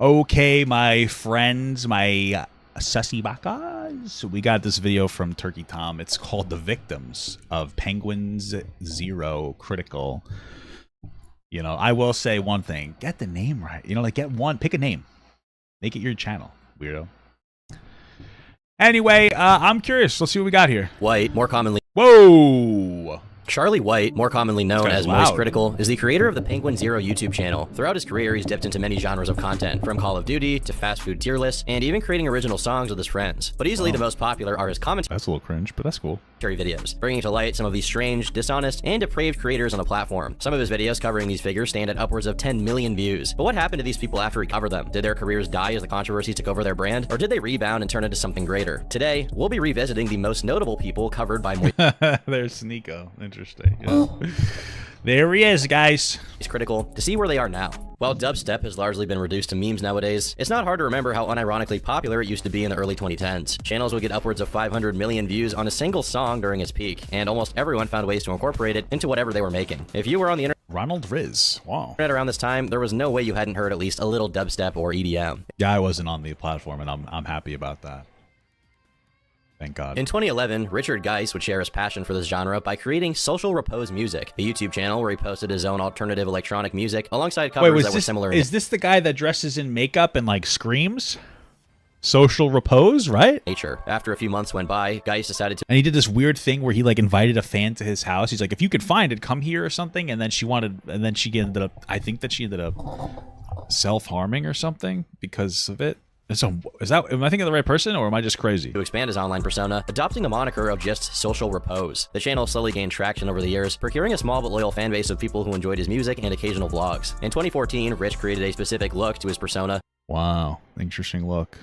Okay, my friends, my sussy bakas. We got this video from Turkey Tom. It's called The Victims of Penguinz0 Critical. You know, I will say one thing. Get the name right. You know, like pick a name. Make it your channel, weirdo. Anyway, I'm curious. Let's see what we got here. White, more commonly... Whoa! Charlie White, more commonly known as Moist loud. Critical, is the creator of the Penguinz0 YouTube channel. Throughout his career, he's dipped into many genres of content, from Call of Duty to fast food tier lists, and even creating original songs with his friends. But easily the most popular are his commentary That's a little cringe, but that's cool. videos, bringing to light some of these strange, dishonest, and depraved creators on the platform. Some of his videos covering these figures stand at upwards of 10 million views. But what happened to these people after he covered them? Did their careers die as the controversy took over their brand, or did they rebound and turn into something greater? Today, we'll be revisiting the most notable people covered by There's Nico. Interesting. Yeah. There he is, guys. Moist Critical to see where they are now. While dubstep has largely been reduced to memes nowadays, it's not hard to remember how unironically popular it used to be in the early 2010s. Channels would get upwards of 500 million views on a single song during its peak, and almost everyone found ways to incorporate it into whatever they were making. If you were on the Ronald Riz. Wow. internet around this time, there was no way you hadn't heard at least a little dubstep or EDM. Yeah, I wasn't on the platform, and I'm happy about that. Thank God. In 2011, Richard Geis would share his passion for this genre by creating Social Repose Music, a YouTube channel where he posted his own alternative electronic music alongside covers that were similar. Is this the guy that dresses in makeup and like screams? Social Repose, right? nature. After a few months went by, Geis decided to And he did this weird thing where he like invited a fan to his house. He's like, if you could find it, come here or something. And then she ended up, I think that she ended up self-harming or something because of it. So am I thinking of the right person, or am I just crazy? expand his online persona, adopting the moniker of just Social Repose. The channel slowly gained traction over the years, procuring a small but loyal fan base of people who enjoyed his music and occasional vlogs. In 2014, Rich created a specific look to his persona, Wow, interesting look.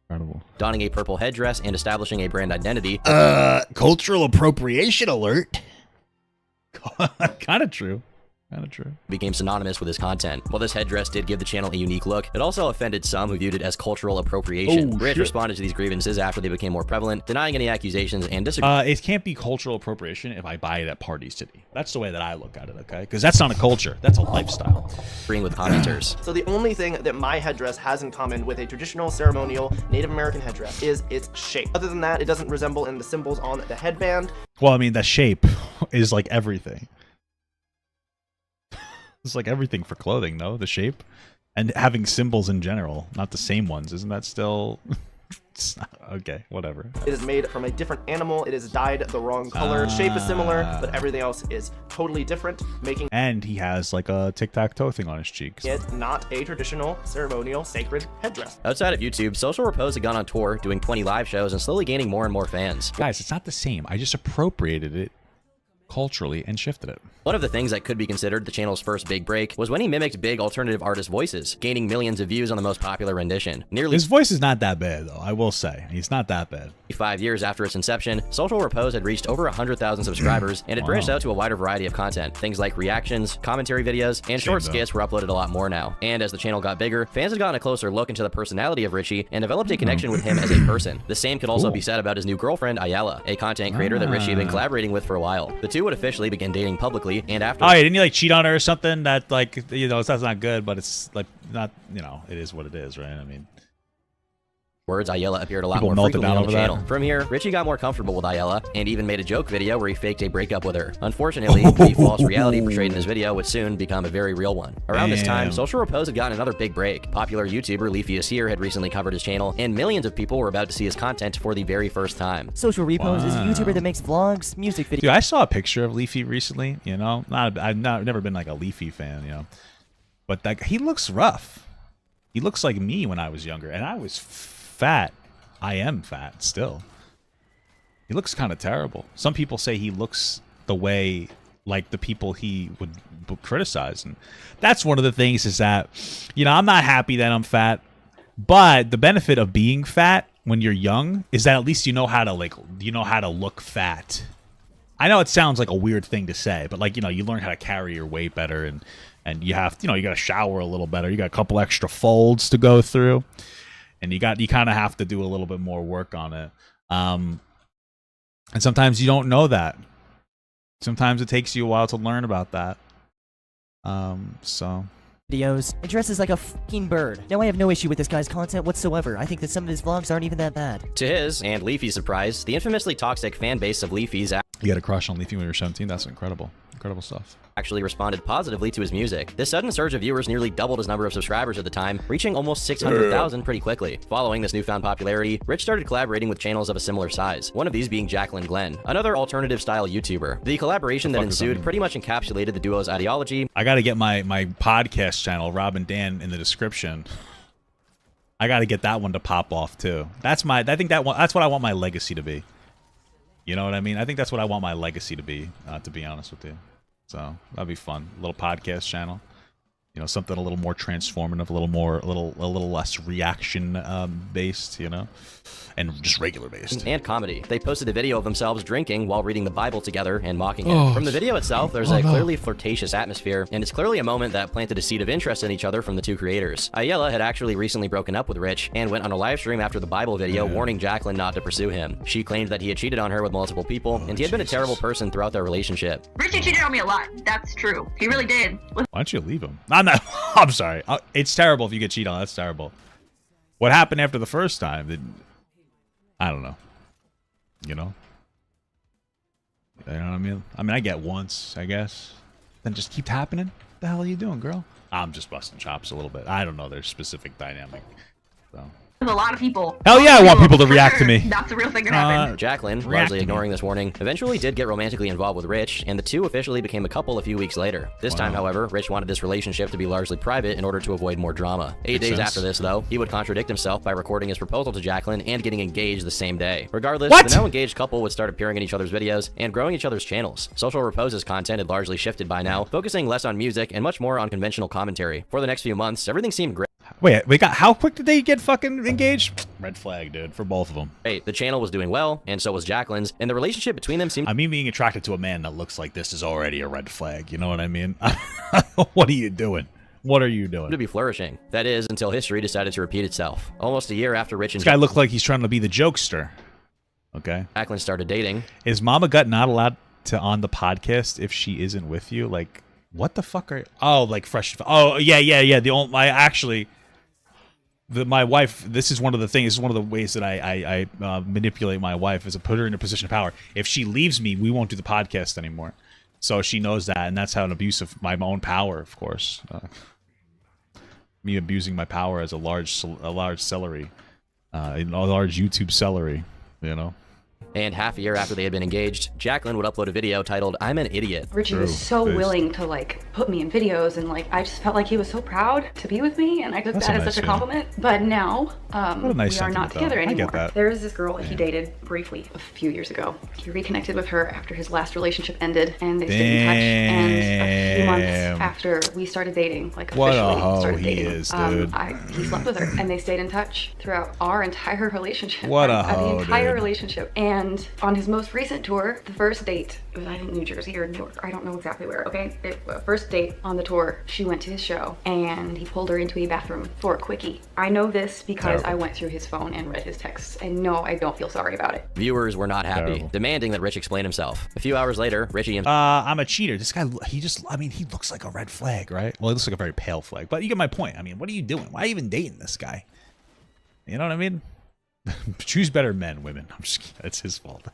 Incredible. donning a purple headdress and establishing a brand identity. Cultural appropriation alert. Kind of true. Kind of true. Became synonymous with his content. While this headdress did give the channel a unique look, it also offended some who viewed it as cultural appropriation. Oh, Rich shit. responded to these grievances after they became more prevalent, denying any accusations and disagreeing It can't be cultural appropriation if I buy it at Party City. That's the way that I look at it, okay? Because that's not a culture. That's a lifestyle. with commenters. So the only thing that my headdress has in common with a traditional ceremonial Native American headdress is its shape. Other than that, it doesn't resemble in the symbols on the headband. Well, I mean, the shape is like everything. It's like everything for clothing, no? The shape? And having symbols in general, not the same ones. Isn't that still... It's not... Okay, whatever. It is made from a different animal. It is dyed the wrong color. Shape is similar, but everything else is totally different, making And he has like a tic-tac-toe thing on his cheeks. it not a traditional ceremonial sacred headdress. Outside of YouTube, Social Repose had gone on tour, doing 20 live shows and slowly gaining more and more fans. Guys, it's not the same. I just appropriated it culturally and shifted it. One of the things that could be considered the channel's first big break was when he mimicked big alternative artist voices, gaining millions of views on the most popular rendition. Nearly His voice is not that bad, though. I will say. He's not that bad. 5 years after its inception, Social Repose had reached over 100,000 subscribers and it branched out to a wider variety of content. Things like reactions, commentary videos, and short skits were uploaded a lot more now. And as the channel got bigger, fans had gotten a closer look into the personality of Richie and developed a connection with him as a person. The same could also be said about his new girlfriend, Ayala, a content creator that Richie had been collaborating with for a while. The two would officially begin dating publicly, and after Oh, yeah, didn't he like cheat on her or something? That like, you know, that's not good, but it's like not, you know, it is what it is, right? I mean, words, Ayala appeared a lot People more melted frequently down on the over that. channel. From here, Richie got more comfortable with Ayala and even made a joke video where he faked a breakup with her. Unfortunately, the false reality portrayed in his video would soon become a very real one. Around this time, Damn. Social Repose had gotten another big break. Popular YouTuber Leafy is Here had recently covered his channel, and millions of people were about to see his content for the very first time. Social Repose is a YouTuber that makes vlogs, music videos. dude, I saw a picture of Leafy recently. You know, I've never been like a Leafy fan, you know, but like he looks rough. He looks like me when I was younger, and I was fat. I am fat still. He looks kind of terrible. Some people say he looks the way like the people he would criticize, and that's one of the things is that, you know, I'm not happy that I'm fat, but the benefit of being fat when you're young is that at least you know how to look fat. I know it sounds like a weird thing to say, but like, you know, you learn how to carry your weight better, and you have, you know, you got to shower a little better. You got a couple extra folds to go through. And you kind of have to do a little bit more work on it. And sometimes you don't know that. Sometimes it takes you a while to learn about that. So videos and dresses like a fucking bird. Now I have no issue with this guy's content whatsoever. I think that some of his vlogs aren't even that bad. To his and Leafy's surprise, the infamously toxic fan base of Leafy's You got a crush on Leafy when you were 17? That's incredible. Incredible stuff. actually responded positively to his music. This sudden surge of viewers nearly doubled his number of subscribers at the time, reaching almost 600,000 pretty quickly. Following this newfound popularity, Rich started collaborating with channels of a similar size, one of these being Jacqueline Glenn, another alternative-style YouTuber. The collaboration that ensued pretty much encapsulated the duo's ideology. I got to get my podcast channel, Rob and Dan, in the description. I got to get that one to pop off too. That's my. I think that one. That's what I want my legacy to be. You know what I mean? I think that's what I want my legacy to be. To be honest with you, so that'd be fun. A little podcast channel. You know, something a little more transformative, a little less reaction based. You know, and just regular based. And comedy. They posted a video of themselves drinking while reading the Bible together and mocking it. From the video itself, there's a clearly flirtatious atmosphere, and it's clearly a moment that planted a seed of interest in each other from the two creators. Ayala had actually recently broken up with Rich and went on a live stream after the Bible video warning Jacqueline not to pursue him. She claimed that he had cheated on her with multiple people, and he had been a terrible person throughout their relationship. Richie cheated on me a lot. That's true. He really did. Why don't you leave him? I'm not. I'm sorry. It's terrible if you get cheated on. That's terrible. What happened after the first time? I don't know. You know? You know what I mean? I get once, I guess. Then just keep happening? What the hell are you doing, girl? I'm just busting chops a little bit. I don't know their specific dynamic. So. There's a lot of people. Hell yeah, I want people to react to me. That's a real thing that happened. Jacqueline, largely ignoring this warning, eventually did get romantically involved with Rich, and the two officially became a couple a few weeks later. This time, however, Rich wanted this relationship to be largely private in order to avoid more drama. 8 days after this, though, he would contradict himself by recording his proposal to Jacqueline and getting engaged the same day. Regardless, the now engaged couple would start appearing in each other's videos and growing each other's channels. Social Repose's content had largely shifted by now, focusing less on music and much more on conventional commentary. For the next few months, everything seemed great. Wait, how quick did they get fucking engaged? Red flag, dude, for both of them. The channel was doing well, and so was Jacqueline's, and the relationship between them seemed... I mean, being attracted to a man that looks like this is already a red flag, you know what I mean? What are you doing? What are you doing? To be flourishing. That is, until history decided to repeat itself. Almost a year after Rich and... This guy looked like he's trying to be the jokester. Okay. Jacqueline started dating. Is Mama Gut not allowed to on the podcast if she isn't with you? Like, what the fuck are you... Oh, like fresh... Oh, yeah. The only... actually... my wife, this is one of the things, this is one of the ways that I manipulate my wife, is to put her in a position of power. If she leaves me, we won't do the podcast anymore. So she knows that, and that's how an abuse of my own power, of course. Me abusing my power as a large celery, a large YouTube celery, you know. And half a year after they had been engaged, Jacqueline would upload a video titled, "I'm an Idiot." Richie was so willing to, like, put me in videos, and, like, I just felt like he was so proud to be with me, and I took that as such a compliment. But now, we are not together anymore. There was this girl he dated briefly a few years ago. He reconnected with her after his last relationship ended, and they stayed in touch. And a few months after we started dating, like, officially started dating, he slept with her, and they stayed in touch throughout our entire relationship. The entire relationship. And on his most recent tour, the first date, it was either in New Jersey or New York, I don't know exactly where, okay? First date on the tour, she went to his show, and he pulled her into a bathroom for a quickie. I know this because I went through his phone and read his texts, and no, I don't feel sorry about it. Viewers were not happy, demanding that Rich explain himself. A few hours later, Richie and... I'm a cheater. This guy, he looks like a red flag, right? Well, he looks like a very pale flag, but you get my point. I mean, what are you doing? Why are you even dating this guy? You know what I mean? Choose better men, women. I'm just kidding. It's his fault.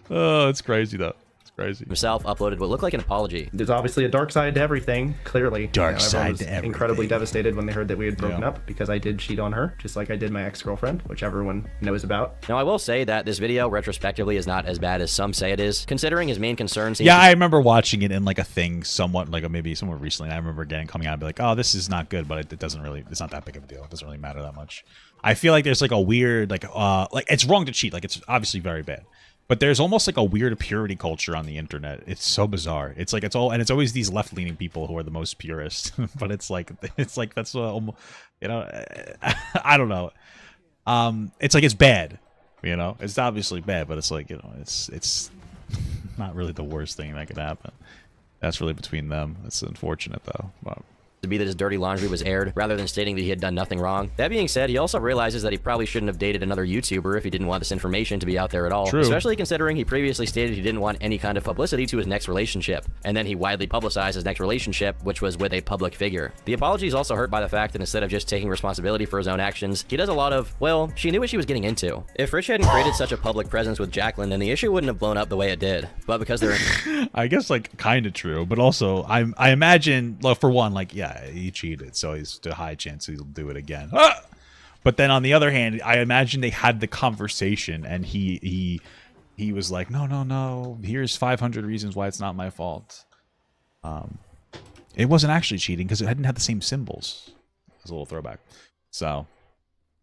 Oh, it's crazy though. It's crazy. Himself uploaded what looked like an apology. There's obviously a dark side to everything, clearly. Dark side to everything. Incredibly devastated when they heard that we had broken up, because I did cheat on her, just like I did my ex-girlfriend, which everyone knows about. Now, I will say that this video, retrospectively, is not as bad as some say it is, considering his main concerns... Yeah, I remember watching it in like a thing somewhat, like maybe somewhat recently. I remember coming out and be like, oh, this is not good, but it doesn't really, it's not that big of a deal. It doesn't really matter that much. I feel like there's like a weird, like it's wrong to cheat. Like, it's obviously very bad. But there's almost like a weird purity culture on the internet. It's so bizarre. It's like it's always these left-leaning people who are the most purist. But it's like that's you know, I don't know. It's like it's bad, you know. It's obviously bad, but it's like, you know, it's not really the worst thing that could happen. That's really between them. It's unfortunate though. But to be that his dirty laundry was aired, rather than stating that he had done nothing wrong. That being said, he also realizes that he probably shouldn't have dated another YouTuber if he didn't want this information to be out there at all. True. Especially considering he previously stated he didn't want any kind of publicity to his next relationship. And then he widely publicized his next relationship, which was with a public figure. The apology is also hurt by the fact that instead of just taking responsibility for his own actions, he does a lot of, well, she knew what she was getting into. If Rich hadn't created such a public presence with Jacqueline, then the issue wouldn't have blown up the way it did. But because they're I guess, like, kind of true, but also I imagine, well, for one, like, yeah, he cheated, so he's a high chance he'll do it again. Ah! But then on the other hand, I imagine they had the conversation, and he was like, no, here's 500 reasons why it's not my fault. It wasn't actually cheating because it hadn't had the same symbols. It was a little throwback. So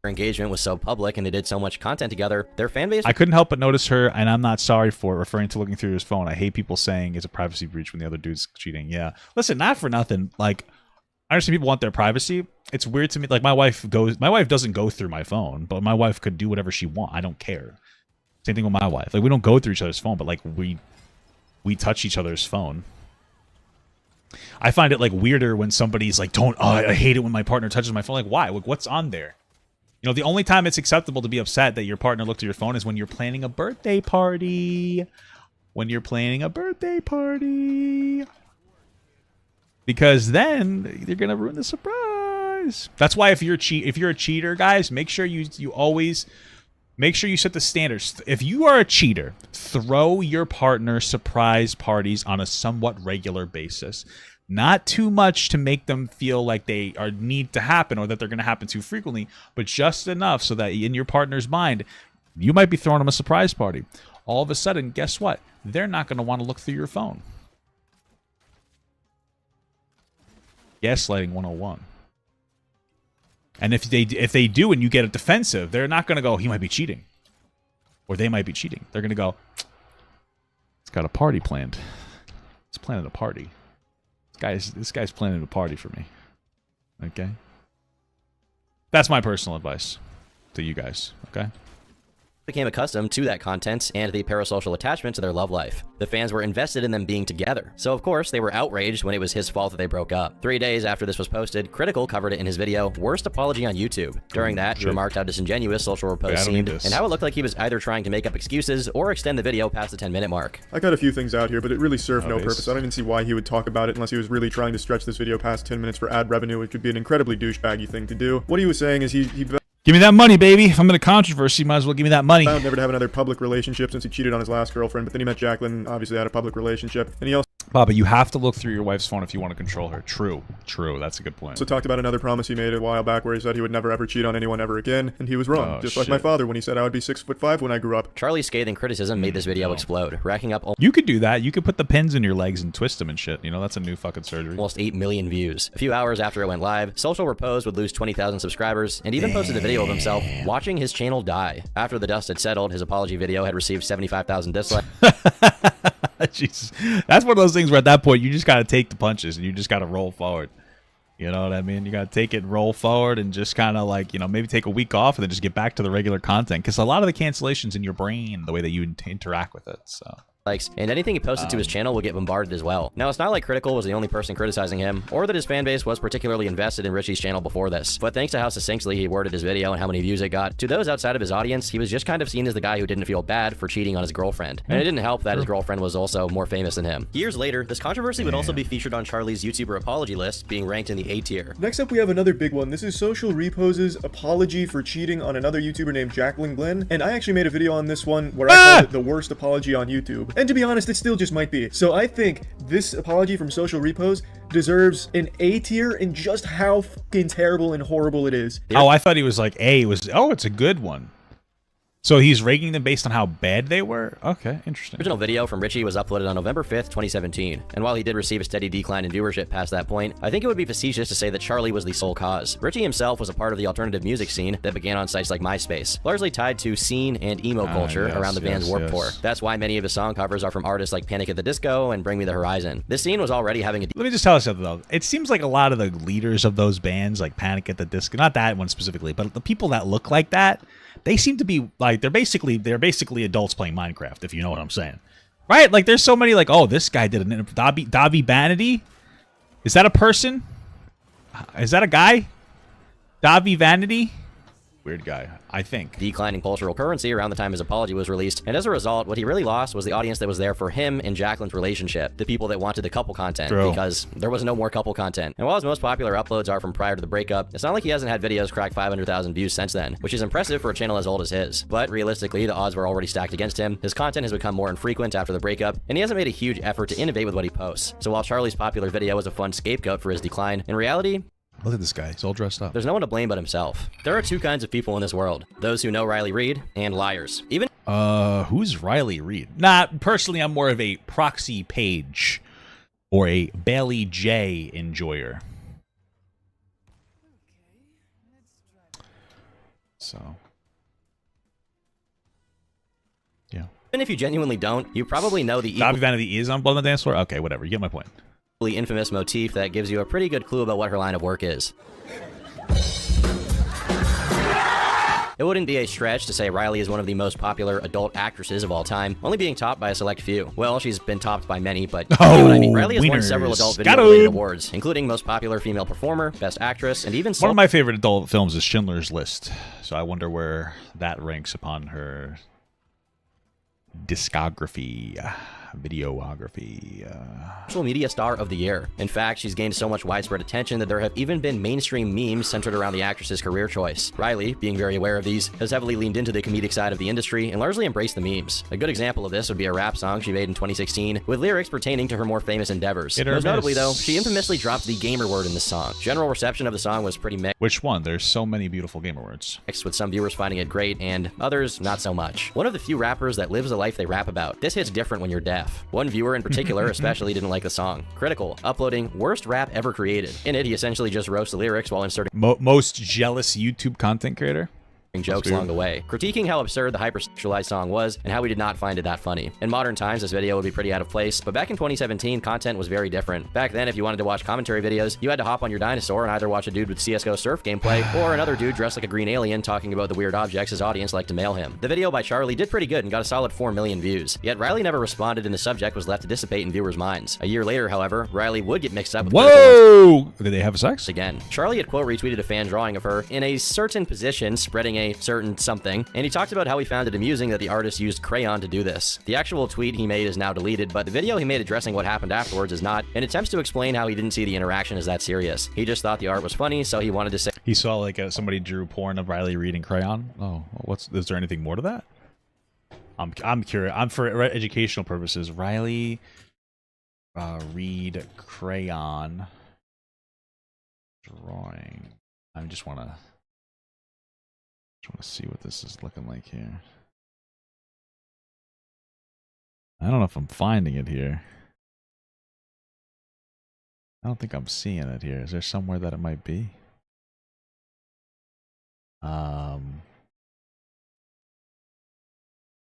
engagement was so public and they did so much content together, their fan base... I couldn't help but notice her, and I'm not sorry for it, referring to looking through his phone. I hate people saying it's a privacy breach when the other dude's cheating. Yeah. Listen, not for nothing. Like, I understand people want their privacy. It's weird to me. Like, my wife doesn't go through my phone, but my wife could do whatever she wants. I don't care. Same thing with my wife. Like, we don't go through each other's phone, but, like, we touch each other's phone. I find it, like, weirder when somebody's like, I hate it when my partner touches my phone. Like, why? Like, what's on there? You know, the only time it's acceptable to be upset that your partner looked at your phone is when you're planning a birthday party. When you're planning a birthday party. Because then you're going to ruin the surprise. That's why if you're a cheater, guys, make sure you always make sure you set the standards. If you are a cheater, throw your partner surprise parties on a somewhat regular basis. Not too much to make them feel like they need to happen or that they're going to happen too frequently, but just enough so that in your partner's mind, you might be throwing them a surprise party. All of a sudden, guess what? They're not going to want to look through your phone. Gaslighting 101. And if they do and you get it defensive, they're not going to go, he might be cheating. Or they might be cheating. They're going to go, it's got a party planned. It's planning a party. This guy's planning a party for me. Okay? That's my personal advice to you guys. Okay? became accustomed to that content and the parasocial attachment to their love life. The fans were invested in them being together. So of course, they were outraged when it was his fault that they broke up. 3 days after this was posted, Critical covered it in his video, Worst Apology on YouTube. During that, he remarked how disingenuous social repose seemed, and how it looked like he was either trying to make up excuses or extend the video past the 10-minute mark. I got a few things out here, but it really served no purpose. I don't even see why he would talk about it unless he was really trying to stretch this video past 10 minutes for ad revenue, which would be an incredibly douchebaggy thing to do. What he was saying is he give me that money, baby. If I'm in a controversy, might as well give me that money. Vowed never to have another public relationship since he cheated on his last girlfriend, but then he met Jacqueline, obviously had a public relationship, and he also Papa, you have to look through your wife's phone if you want to control her. True. That's a good point. So talked about another promise he made a while back where he said he would never ever cheat on anyone ever again, and he was wrong. Just like my father when he said I would be 6'5" when I grew up. Charlie's scathing criticism made this video explode, racking up You could do that. You could put the pins in your legs and twist them and shit. You know, that's a new fucking surgery. Almost 8 million views. A few hours after it went live, Social Repose would lose 20,000 subscribers, and even posted a video of himself watching his channel die. After the dust had settled, his apology video had received 75,000 dislikes. Jesus. That's one of those things where at that point you just got to take the punches and you just got to roll forward. You know what I mean? You got to take it, roll forward, and just kind of like, you know, maybe take a week off and then just get back to the regular content. Because a lot of the cancellations in your brain, the way that you interact with it. So. And anything he posted to his channel will get bombarded as well. Now, it's not like Critical was the only person criticizing him, or that his fan base was particularly invested in Richie's channel before this. But thanks to how succinctly he worded his video and how many views it got, to those outside of his audience, he was just kind of seen as the guy who didn't feel bad for cheating on his girlfriend. And it didn't help that his girlfriend was also more famous than him. Years later, this controversy would also be featured on Charlie's YouTuber apology list, being ranked in the A tier. Next up, we have another big one. This is Social Repose's apology for cheating on another YouTuber named Jacqueline Glenn. And I actually made a video on this one where I called it the worst apology on YouTube. And to be honest, it still just might be. So I think this apology from Social Repose deserves an A tier in just how fucking terrible and horrible it is. Oh, I thought he was like A. It's a good one. So he's ranking them based on how bad they were? Okay, interesting. The original video from Richie was uploaded on November 5th, 2017. And while he did receive a steady decline in viewership past that point, I think it would be facetious to say that Charlie was the sole cause. Richie himself was a part of the alternative music scene that began on sites like MySpace, largely tied to scene and emo culture around the band's Warped Tour. That's why many of his song covers are from artists like Panic at the Disco and Bring Me the Horizon. This scene was already having a... Let me just tell you something, though. It seems like a lot of the leaders of those bands, like Panic at the Disco, not that one specifically, but the people that look like that, they seem to be like they're basically adults playing Minecraft, if you know what I'm saying, right? Like there's so many like, oh, this guy did an Dobby Vanity. Is that a person? Is that a guy? Davi Vanity? Weird guy, I think. Declining cultural currency around the time his apology was released, and as a result, what he really lost was the audience that was there for him and Jacqueline's relationship, the people that wanted the couple content, because there was no more couple content. And while his most popular uploads are from prior to the breakup, it's not like he hasn't had videos crack 500,000 views since then, which is impressive for a channel as old as his. But realistically, the odds were already stacked against him. His content has become more infrequent after the breakup, and he hasn't made a huge effort to innovate with what he posts. So while Charlie's popular video was a fun scapegoat for his decline, in reality, look at this guy. He's all dressed up. there's no one to blame but himself. There are two kinds of people in this world. Those who know Riley Reid and liars. Even who's Riley Reid? Personally, I'm more of a proxy page or a Bailey J enjoyer. So, yeah. Even if you genuinely don't, you probably know the Davi Vanity is on Blood on the Dance Floor? Okay, whatever. You get my point. infamous motif that gives you a pretty good clue about what her line of work is. It wouldn't be a stretch to say Riley is one of the most popular adult actresses of all time, only being topped by a select few. Well, she's been topped by many, but you know what I mean. Riley has won several adult video-related awards, including Most Popular Female Performer, Best Actress, and even... One of my favorite adult films is Schindler's List, so I wonder where that ranks upon her discography, videography. Social media star of the year. In fact, she's gained so much widespread attention that there have even been mainstream memes centered around the actress's career choice. Riley, being very aware of these, has heavily leaned into the comedic side of the industry and largely embraced the memes. A good example of this would be a rap song she made in 2016 with lyrics pertaining to her more famous endeavors. Most notably, though, she infamously dropped the gamer word in the song. General reception of the song was pretty mixed. Which one? There's so many beautiful gamer words. With some viewers finding it great and others not so much. One of the few rappers that lives the life they rap about. This hits different when you're deaf. One viewer in particular especially didn't like the song. Critical, uploading worst rap ever created. In it, he essentially just roasts the lyrics while inserting most jealous YouTube content creator. Jokes along the way, critiquing how absurd the hypersexualized song was and how we did not find it that funny. In modern times, this video would be pretty out of place, but back in 2017, content was very different. Back then, if you wanted to watch commentary videos, you had to hop on your dinosaur and either watch a dude with CSGO surf gameplay or another dude dressed like a green alien talking about the weird objects his audience liked to mail him. The video by Charlie did pretty good and got a solid 4 million views. Yet Riley never responded and the subject was left to dissipate in viewers' minds. A year later, however, Riley would get mixed up with Did they have sex? Again. Charlie had quote retweeted a fan drawing of her in a certain position, spreading a certain something, and he talked about how he found it amusing that the artist used crayon to do this. The actual tweet he made is now deleted, but the video he made addressing what happened afterwards is not, and attempts to explain how he didn't see the interaction as that serious. He just thought the art was funny, so he wanted to say... He saw like somebody drew porn of Riley Reid in crayon? Oh, is there anything more to that? I'm curious. I'm for educational purposes. Riley Reid crayon drawing. I just want to see what this is looking like here. I don't know if I'm finding it here. I don't think I'm seeing it here. Is there somewhere that it might be?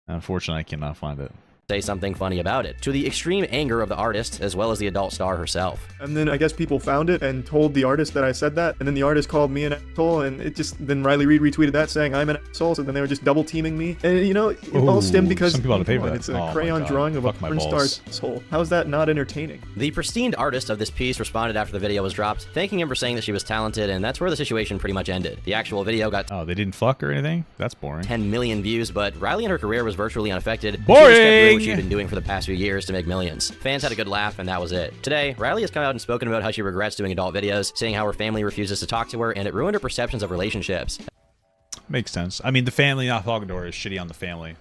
Unfortunately, I cannot find it. Say something funny about it, to the extreme anger of the artist as well as the adult star herself. And then I guess people found it and told the artist that I said that, and then the artist called me an asshole, and then Riley Reid retweeted that saying I'm an asshole, so then they were just double teaming me. And you know, it all stemmed because some people had to pay for that. It's a crayon drawing of a porn star's asshole. How is that not entertaining? The pristine artist of this piece responded after the video was dropped, thanking him for saying that she was talented, and that's where the situation pretty much ended. The actual video got they didn't fuck or anything? That's boring. 10 million views, but Riley and her career was virtually unaffected. Boring! She just kept doing what she'd been doing for the past few years to make millions. Fans had a good laugh, and that was it. Today, Riley has come out and spoken about how she regrets doing adult videos, saying how her family refuses to talk to her, and it ruined her perceptions of relationships. Makes sense. I mean, the family not talking to her is shitty on the family,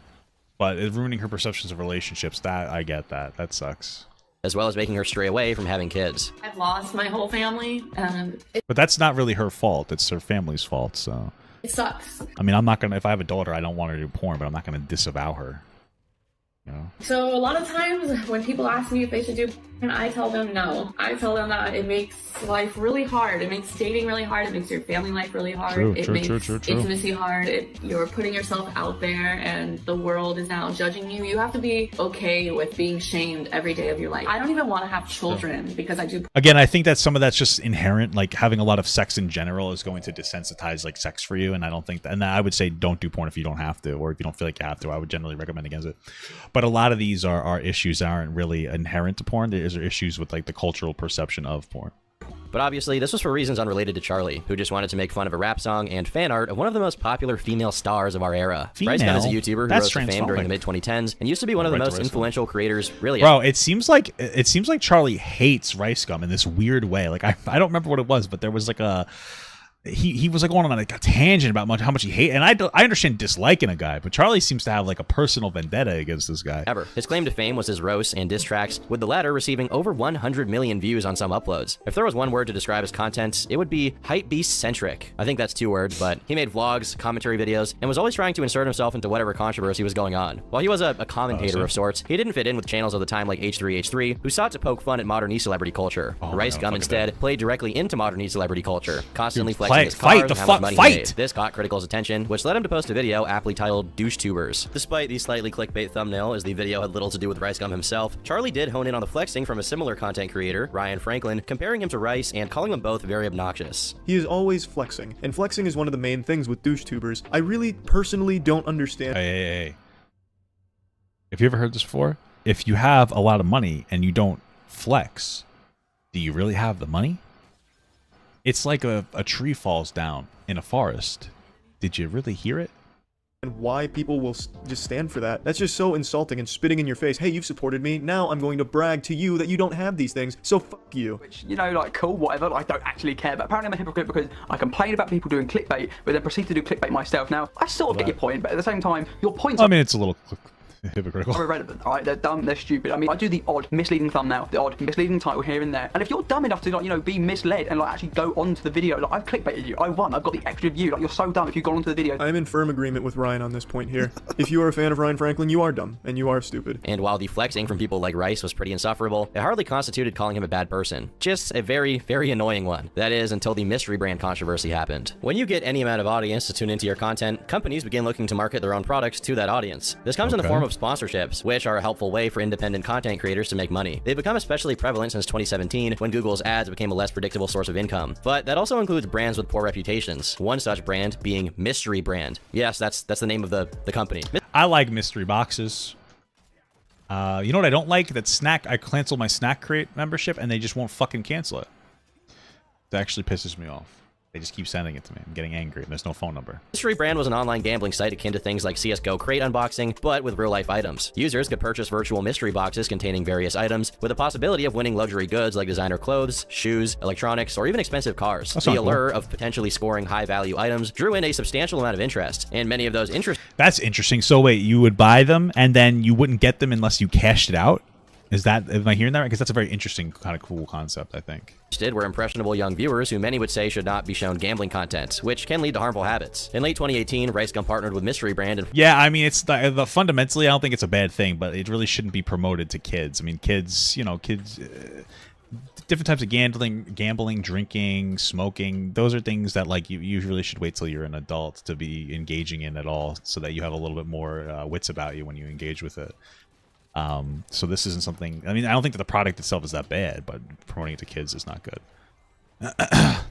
but it's ruining her perceptions of relationships. That I get that. That sucks. As well as making her stray away from having kids. I've lost my whole family, and but that's not really her fault. It's her family's fault. So it sucks. I mean, I'm not gonna. If I have a daughter, I don't want her to do porn, but I'm not gonna disavow her. You know? So a lot of times when people ask me if they should do porn, I tell them no. I tell them that it makes life really hard. It makes dating really hard. It makes your family life really hard. It makes intimacy hard. You're putting yourself out there and the world is now judging you. You have to be okay with being shamed every day of your life. I don't even want to have children because I do. Again, I think that some of that's just inherent. Like having a lot of sex in general is going to desensitize like sex for you. And I don't think that, and I would say don't do porn if you don't have to, or if you don't feel like you have to. I would generally recommend against it. But a lot of these are issues that aren't really inherent to porn. There are issues with like the cultural perception of porn. But obviously, this was for reasons unrelated to Charlie, who just wanted to make fun of a rap song and fan art of one of the most popular female stars of our era. RiceGum is a YouTuber who rose to fame during the mid-2010s and used to be one of the most influential creators, really. Bro, it seems like Charlie hates RiceGum in this weird way. Like I don't remember what it was, but there was like a he was like going on like a tangent about how much he hates, and I understand disliking a guy, but Charlie seems to have like a personal vendetta against this guy. His claim to fame was his roasts and diss tracks, with the latter receiving over 100 million views on some uploads. If there was one word to describe his content, it would be hypebeast-centric. I think that's 2 words, but he made vlogs, commentary videos, and was always trying to insert himself into whatever controversy was going on. While he was a commentator of sorts, he didn't fit in with channels of the time like H3H3, who sought to poke fun at modern e-celebrity culture. RiceGum instead played directly into modern e-celebrity culture, constantly flexing his cars and how much money he made. This caught Critical's attention, which led him to post a video aptly titled DoucheTubers. Despite the slightly clickbait thumbnail, as the video had little to do with RiceGum himself, Charlie did hone in on the flexing from a similar content creator, Ryan Franklin, comparing him to Rice and calling them both very obnoxious. He is always flexing, and flexing is one of the main things with DoucheTubers. I really personally don't understand. Hey. Have you ever heard this before? If you have a lot of money and you don't flex, do you really have the money? It's like a tree falls down in a forest. Did you really hear it? And why people will just stand for that. That's just so insulting and spitting in your face. Hey, you've supported me. Now I'm going to brag to you that you don't have these things, so fuck you. Which, you know, like, cool, whatever, I don't actually care. But apparently I'm a hypocrite because I complain about people doing clickbait, but then proceed to do clickbait myself. Now, I sort of get your point, but at the same time, your points I mean, it's a little hypocritical. are irrelevant, alright? They're dumb, they're stupid. I mean, I do the odd misleading thumbnail, the odd misleading title here and there. And if you're dumb enough to, like, you know, be misled and, like, actually go onto the video, like, I've clickbaited you, I won, I've got the extra view, like, you're so dumb if you've gone onto the video. I'm in firm agreement with Ryan on this point here. If you are a fan of Ryan Franklin, you are dumb, and you are stupid. And while the flexing from people like Rice was pretty insufferable, it hardly constituted calling him a bad person. Just a very, very annoying one. That is, until the mystery brand controversy happened. When you get any amount of audience to tune into your content, companies begin looking to market their own products to that audience. This comes in the form of sponsorships, which are a helpful way for independent content creators to make money. They've become especially prevalent since 2017, when Google's ads became a less predictable source of income. But that also includes brands with poor reputations. One such brand being Mystery Brand. Yes, that's the name of the company. I like mystery boxes. You know what I don't like? I cancel my Snack Crate membership and they just won't fucking cancel it. That actually pisses me off. They just keep sending it to me. I'm getting angry, and there's no phone number. Mystery Brand was an online gambling site akin to things like CSGO crate unboxing, but with real-life items. Users could purchase virtual mystery boxes containing various items, with the possibility of winning luxury goods like designer clothes, shoes, electronics, or even expensive cars. The allure of potentially scoring high-value items drew in a substantial amount of interest, and many of those interests... That's interesting. So wait, you would buy them, and then you wouldn't get them unless you cashed it out? Am I hearing that right? Because that's a very interesting, kind of cool concept, I think. Were impressionable young viewers who many would say should not be shown gambling content, which can lead to harmful habits. In late 2018, RiceGum partnered with Mystery Brand and... Yeah, I mean, it's fundamentally, I don't think it's a bad thing, but it really shouldn't be promoted to kids. I mean, kids, different types of gambling, drinking, smoking, those are things that, like, you really should wait till you're an adult to be engaging in at all, so that you have a little bit more wits about you when you engage with it. So this isn't something... I mean, I don't think that the product itself is that bad, but promoting it to kids is not good.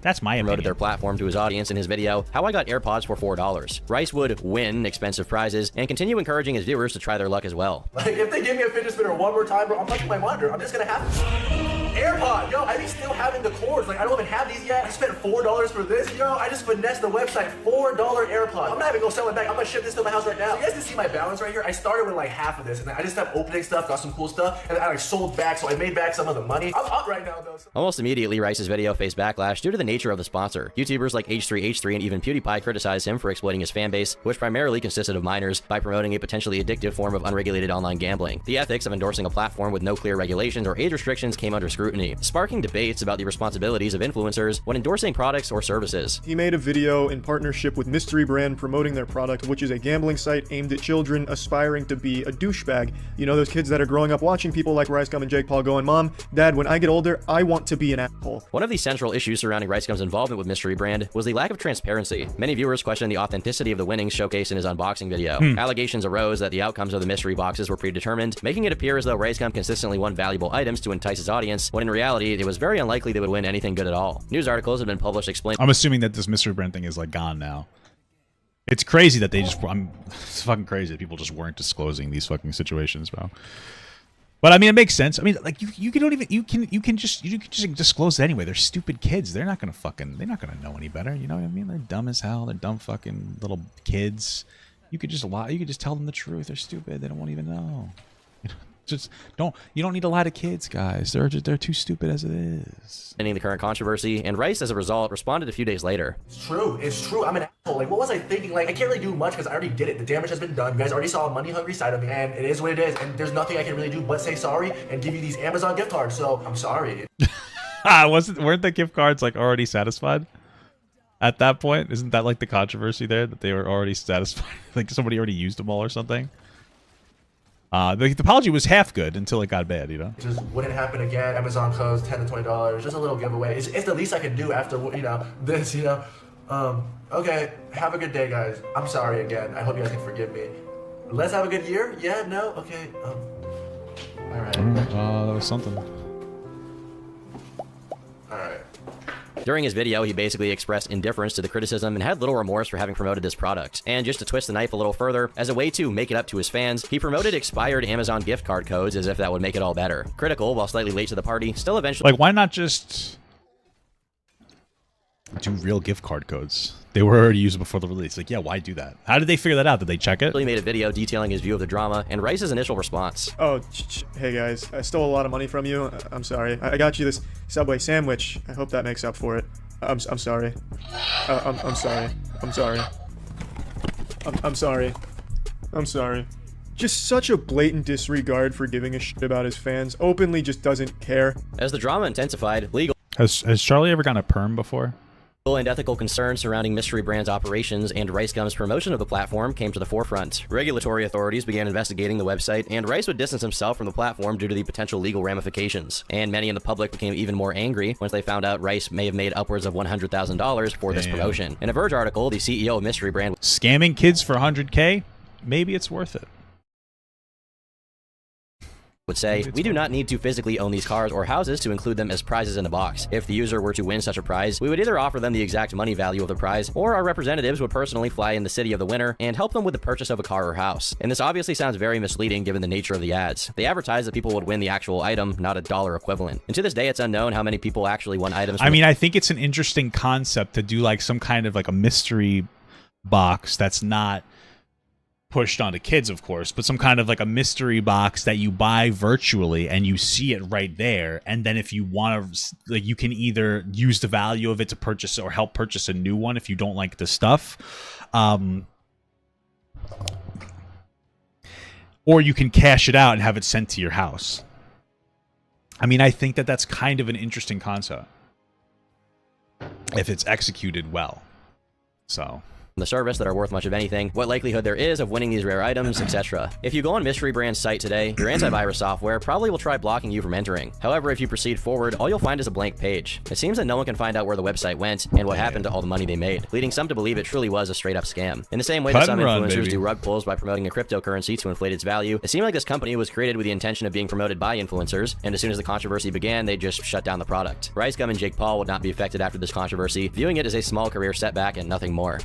That's my opinion. Promoted their platform to his audience in his video, How I Got AirPods for $4. Rice would win expensive prizes and continue encouraging his viewers to try their luck as well. Like, if they give me a fidget spinner one more time, bro, I'm touching my monitor. I'm just gonna have AirPod. Yo, I be still having the cords. Like, I don't even have these yet. I spent $4 for this. Yo, I just finessed the website. $4 AirPod. I'm not even gonna sell it back. I'm gonna ship this to my house right now. So you guys can see my balance right here. I started with like half of this, and then I just started opening stuff, got some cool stuff, and then I like sold back, so I made back some of the money. I'm up right now, though. Almost immediately, Rice's video faced backlash due to the nature of the sponsor. YouTubers like H3H3 and even PewDiePie criticized him for exploiting his fan base, which primarily consisted of minors, by promoting a potentially addictive form of unregulated online gambling. The ethics of endorsing a platform with no clear regulations or age restrictions came under scrutiny, sparking debates about the responsibilities of influencers when endorsing products or services. He made a video in partnership with Mystery Brand promoting their product, which is a gambling site aimed at children aspiring to be a douchebag. You know, those kids that are growing up watching people like RiceGum and Jake Paul going, Mom, Dad, when I get older, I want to be an asshole. One of the central issues surrounding RiceGum's involvement with Mystery Brand was the lack of transparency. Many viewers questioned the authenticity of the winnings showcased in his unboxing video. Allegations arose that the outcomes of the mystery boxes were predetermined, making it appear as though RiceGum consistently won valuable items to entice his audience, when in reality, it was very unlikely they would win anything good at all. News articles have been published explaining... I'm assuming that this Mystery Brand thing is, like, gone now. It's crazy that they just... It's fucking crazy that people just weren't disclosing these fucking situations, bro. But I mean, it makes sense. I mean, like you can just disclose it anyway. They're stupid kids. They're not gonna know any better. You know what I mean? They're dumb as hell. They're dumb fucking little kids. You could just lie. You could just tell them the truth. They're stupid. They won't even know. You don't need a lot of kids, guys. They're too stupid as it is. Ending the current controversy, and Rice, as a result, responded a few days later. It's true. I'm an asshole. Like, what was I thinking? Like, I can't really do much because I already did it. The damage has been done. You guys already saw a money-hungry side of me, and it is what it is. And there's nothing I can really do but say sorry and give you these Amazon gift cards. So I'm sorry. Weren't the gift cards like already satisfied at that point? Isn't that like the controversy there, that they were already satisfied? Like somebody already used them all or something? The apology was half good until it got bad, you know? It just wouldn't happen again. Amazon codes, $10 to $20, just a little giveaway. It's the least I can do after, you know, this, you know? Okay, have a good day, guys. I'm sorry again. I hope you guys can forgive me. Let's have a good year? Yeah, no? Okay, all right. That was something. All right. During his video, he basically expressed indifference to the criticism and had little remorse for having promoted this product. And just to twist the knife a little further, as a way to make it up to his fans, he promoted expired Amazon gift card codes as if that would make it all better. Critical, while slightly late to the party, still eventually— Like, why not just do real gift card codes? They were already used before the release. Like, yeah, why do that? How did they figure that out? Did they check it? He made a video detailing his view of the drama and Rice's initial response. Oh, hey guys, I stole a lot of money from you. I'm sorry. I got you this Subway sandwich. I hope that makes up for it. I'm sorry. I'm sorry. I'm sorry. I'm sorry. I'm sorry. Just such a blatant disregard for giving a shit about his fans. Openly just doesn't care. As the drama intensified, legal Has Charlie ever gotten a perm before? and ethical concerns surrounding Mystery Brand's operations and Rice Gum's promotion of the platform came to the forefront. Regulatory authorities began investigating the website, and Rice would distance himself from the platform due to the potential legal ramifications. And many in the public became even more angry once they found out Rice may have made upwards of $100,000 for this promotion. In a Verge article, the CEO of Mystery Brand— Scamming kids for $100K? Maybe it's worth it. would say, we do not need to physically own these cars or houses to include them as prizes in the box. If the user were to win such a prize, we would either offer them the exact money value of the prize, or our representatives would personally fly in the city of the winner and help them with the purchase of a car or house. And this obviously sounds very misleading given the nature of the ads. They advertise that people would win the actual item, not a dollar equivalent. And to this day, it's unknown how many people actually won items. I mean, I think it's an interesting concept to do like some kind of like a mystery box that's not pushed onto kids, of course, but some kind of like a mystery box that you buy virtually and you see it right there, and then if you want to, like, you can either use the value of it to purchase or help purchase a new one if you don't like the stuff, or you can cash it out and have it sent to your house. I mean, I think that that's kind of an interesting concept if it's executed well. So the service that are worth much of anything, what likelihood there is of winning these rare items, etc. If you go on Mystery Brand's site today, your antivirus software probably will try blocking you from entering. However, if you proceed forward, all you'll find is a blank page. It seems that no one can find out where the website went and what happened to all the money they made, leading some to believe it truly was a straight-up scam. In the same way that some influencers do rug pulls by promoting a cryptocurrency to inflate its value, it seemed like this company was created with the intention of being promoted by influencers, and as soon as the controversy began, they just shut down the product. Rice Gum and Jake Paul would not be affected after this controversy, viewing it as a small career setback and nothing more.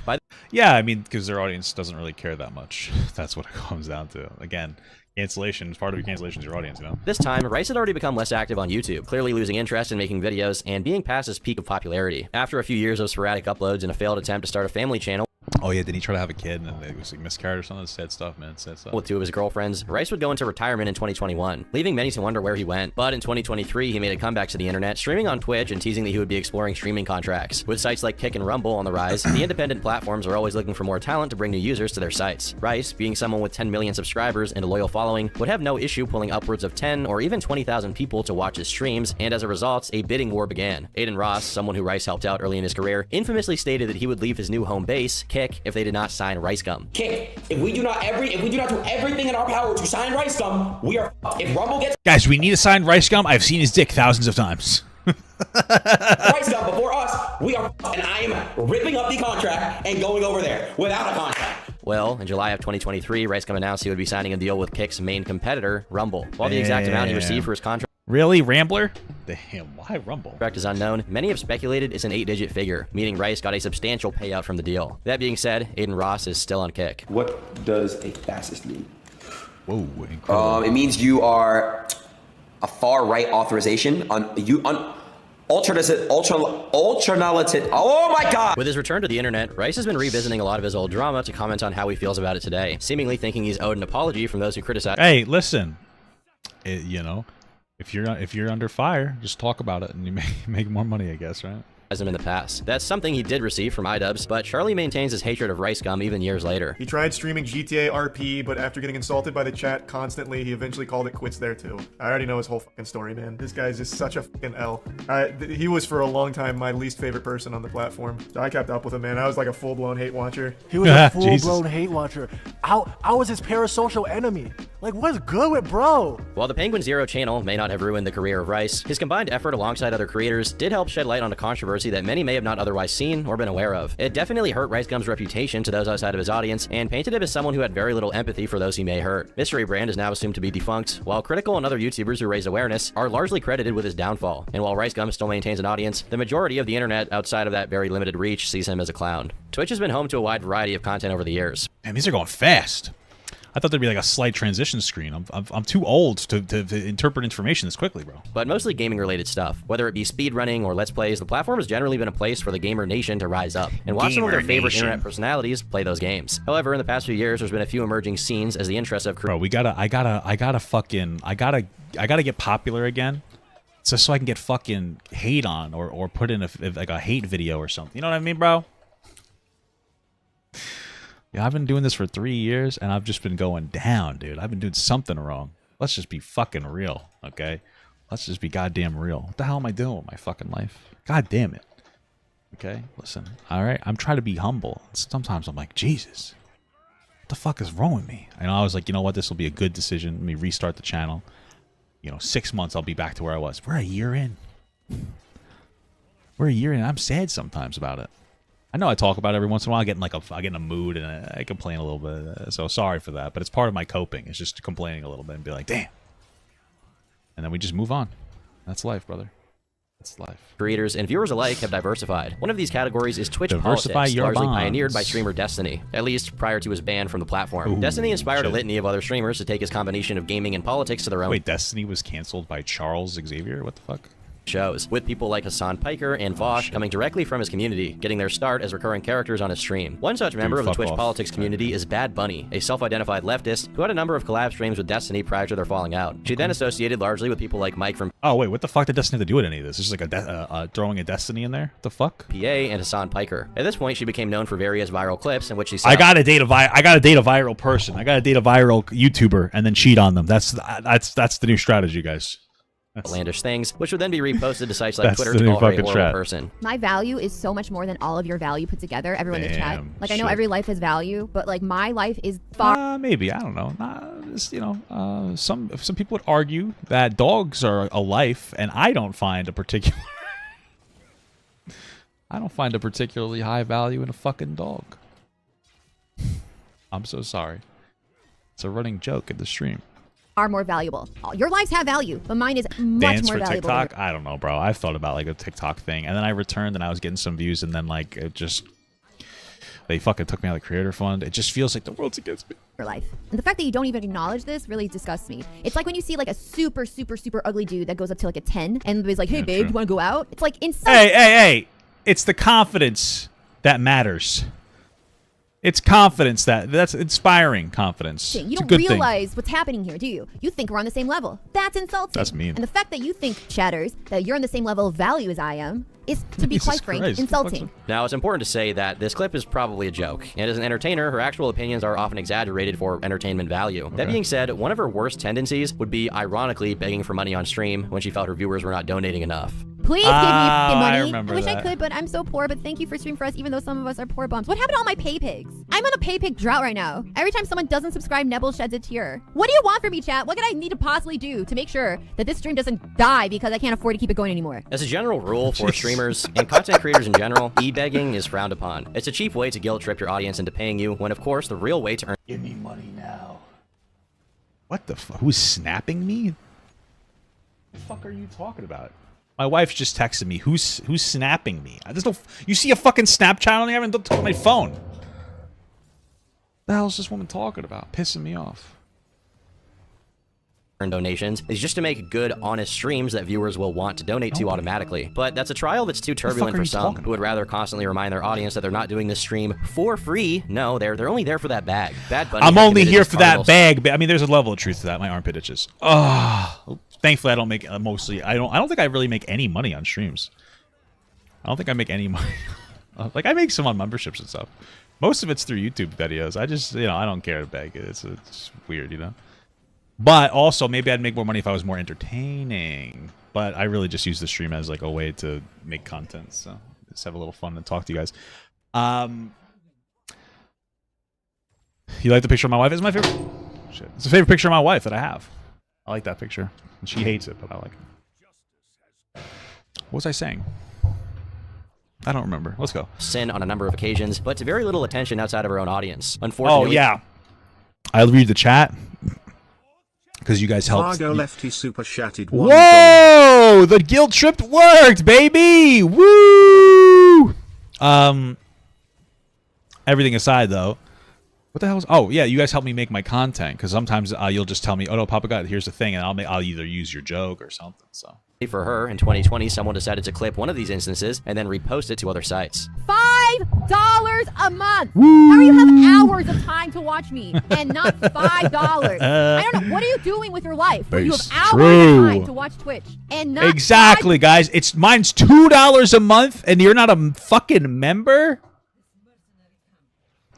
Yeah, I mean, because their audience doesn't really care that much. That's what it comes down to. Again, cancellation, part of your cancellation is your audience, you know? This time, Rice had already become less active on YouTube, clearly losing interest in making videos and being past his peak of popularity. After a few years of sporadic uploads and a failed attempt to start a family channel— oh yeah, did he try to have a kid and it was like miscarriage or something? Sad stuff, man. Sad stuff. With two of his girlfriends, Rice would go into retirement in 2021, leaving many to wonder where he went. But in 2023, he made a comeback to the internet, streaming on Twitch and teasing that he would be exploring streaming contracts. With sites like Kick and Rumble on the rise, the independent platforms are always looking for more talent to bring new users to their sites. Rice, being someone with 10 million subscribers and a loyal following, would have no issue pulling upwards of 10 or even 20,000 people to watch his streams, and as a result, a bidding war began. Aiden Ross, someone who Rice helped out early in his career, infamously stated that he would leave his new home base, Kick, if they did not sign Rice Gum. Kick, if we do not do everything in our power to sign Rice Gum, we are f***ed. If Rumble gets— guys, we need to sign Rice Gum. I've seen his dick thousands of times. Rice Gum before us, we are f***ed, and I am ripping up the contract and going over there without a contract. Well, in July of 2023, Rice Gum announced he would be signing a deal with Kick's main competitor, Rumble. While the exact amount he received for his contract— really, Rambler? Damn, why Rumble? Contract is unknown. Many have speculated it's an 8-digit figure, meaning Rice got a substantial payout from the deal. That being said, Aiden Ross is still on Kick. What does a fastest mean? Whoa, incredible. It means you are a far-right authorization on alternative. Oh my God! With his return to the internet, Rice has been revisiting a lot of his old drama to comment on how he feels about it today, seemingly thinking he's owed an apology from those who criticize. Hey, listen, you know, if you're under fire, just talk about it and you make more money, I guess, right? Him in the past. That's something he did receive from iDubbbz, but Charlie maintains his hatred of Rice Gum even years later. He tried streaming GTA RP, but after getting insulted by the chat constantly, he eventually called it quits there too. I already know his whole fucking story, man. This guy's just such a fucking L. He was for a long time my least favorite person on the platform. So I kept up with him, man. I was like a full-blown hate watcher. He was a full-blown hate watcher. I was his parasocial enemy. Like, what's good with bro? While the Penguinz0 channel may not have ruined the career of Rice, his combined effort alongside other creators did help shed light on a controversy that many may have not otherwise seen or been aware of. It definitely hurt Rice Gum's reputation to those outside of his audience and painted him as someone who had very little empathy for those he may hurt. Mystery Brand is now assumed to be defunct, while Critical and other YouTubers who raised awareness are largely credited with his downfall. And while Rice Gum still maintains an audience, the majority of the internet outside of that very limited reach sees him as a clown. Twitch has been home to a wide variety of content over the years. Man, these are going fast. I thought there'd be like a slight transition screen. I'm too old to interpret information this quickly, bro. But mostly gaming-related stuff. Whether it be speedrunning or Let's Plays, the platform has generally been a place for the gamer nation to rise up and watch some of their favorite internet personalities play those games. However, in the past few years, there's been a few emerging scenes as the interest of... Bro, I gotta get popular again. So I can get fucking hate on or put in like a hate video or something. You know what I mean, bro? Yeah, I've been doing this for 3 years, and I've just been going down, dude. I've been doing something wrong. Let's just be fucking real, okay? Let's just be goddamn real. What the hell am I doing with my fucking life? God damn it. Okay, listen, all right? I'm trying to be humble. Sometimes I'm like, Jesus, what the fuck is wrong with me? And I was like, you know what? This will be a good decision. Let me restart the channel. You know, 6 months, I'll be back to where I was. We're a year in. We're a year in. I'm sad sometimes about it. I know I talk about it every once in a while. I get in a mood and I complain a little bit. So sorry for that, but it's part of my coping. It's just complaining a little bit and be like, damn. And then we just move on. That's life, brother. That's life. Creators and viewers alike have diversified. One of these categories is Twitch Diversify politics, your largely bonds. pioneered by streamer Destiny, at least prior to his ban from the platform. Ooh, Destiny inspired a shit. litany of other streamers to take his combination of gaming and politics to their own Wait, Destiny was canceled by Charles Xavier? What the fuck? shows, with people like Cr1TiKaL and Vosh coming directly from his community, getting their start as recurring characters on his stream. One such member of the Twitch politics community is Bad Bunny, a self-identified leftist who had a number of collab streams with Destiny prior to their falling out. She then associated largely with people like Mike from Oh wait, what the fuck did Destiny have to do with any of this? This is like throwing a Destiny in there? What the fuck? PA and Cr1TiKaL. At this point, she became known for various viral clips in which she said, I gotta date a viral person. I gotta date a viral YouTuber and then cheat on them. That's the new strategy, guys. outlandish things, which would then be reposted to sites like Twitter the to new call her a fucking horrible strat. person. My value is so much more than all of your value put together. Everyone in the chat. Damn, Like, I know shit. every life has value, but like my life is far. Maybe, I don't know. Some people would argue that dogs are a life, and I don't find a particularly high value in a fucking dog. I'm so sorry. It's a running joke in the stream. Are more valuable. Your lives have value, but mine is much Dance more for valuable. TikTok? I don't know, bro. I've thought about like a TikTok thing, and then I returned and I was getting some views, and then like it just they fucking took me out of the creator fund. It just feels like the world's against me. Your life. And the fact that you don't even acknowledge this really disgusts me. It's like when you see like a super, super, super ugly dude that goes up to like a 10 and is like, hey, babe, true. you want to go out? It's like insane. Hey. It's the confidence that matters. It's confidence that's inspiring confidence. You It's a don't good thing. realize what's happening here, do you? You think we're on the same level. That's insulting. That's mean. And the fact that you think, chatters, that you're on the same level of value as I am is, to be Jesus quite frank, Christ. insulting. Now, it's important to say that this clip is probably a joke, and as an entertainer, her actual opinions are often exaggerated for entertainment value. That being said, one of her worst tendencies would be ironically begging for money on stream when she felt her viewers were not donating enough. Please give me fucking money. remember wish I that. could, but I'm so poor. But thank you for streaming for us, even though some of us are poor bums. What happened to all my pay pigs? I'm on a pay pig drought right now. Every time someone doesn't subscribe, Nebble sheds a tear. What do you want from me, chat? What could I need to possibly do to make sure that this stream doesn't die because I can't afford to keep it going anymore? As a general rule for streamers and content creators in general, e-begging is frowned upon. It's a cheap way to guilt trip your audience into paying you when, of course, the real way to earn Give me money now. What the fuck? Who's snapping me? What the fuck are you talking about? My wife just texted me. Who's snapping me? There's no. You see a fucking Snapchat on there? I haven't looked at my phone. The hell is this woman talking about? Pissing me off. donations is just to make good, honest streams that viewers will want to donate to automatically. But that's a trial that's too turbulent for some, who would rather constantly remind their audience that they're not doing this stream for free. No, they're only there for that bag. Bad Bunny I'm only here for that bag, but I mean, there's a level of truth to that. My armpit itches. Oh, thankfully I don't make mostly. I don't think I really make any money on streams. I don't think I make any money. Like, I make some on memberships and stuff. Most of it's through YouTube videos. I just, I don't care to beg it. It's weird, But also, maybe I'd make more money if I was more entertaining. But I really just use the stream as, like, a way to make content. So, just have a little fun and talk to you guys. You like the picture of my wife? It's my favorite. Shit. It's a favorite picture of my wife that I have. I like that picture. And she hates it, but I like it. What was I saying? I don't remember. Let's go. Sin on a number of occasions, but to very little attention outside of her own audience. Unfortunately. Oh, yeah. I'll read the chat because you guys helped. Margo Lefty super chatted $1. Whoa! The guilt trip worked, baby! Woo! Everything aside, though, what the hell is... Oh, yeah, you guys help me make my content because sometimes you'll just tell me, oh, no, Papa God, here's the thing, and I'll either use your joke or something, so... For her, in 2020, someone decided to clip one of these instances and then repost it to other sites. $5 a month. How do you have hours of time to watch me and not $5? I don't know. What are you doing with your life? You have hours of time to watch Twitch and not exactly, guys. Mine's $2 a month, and you're not a fucking member.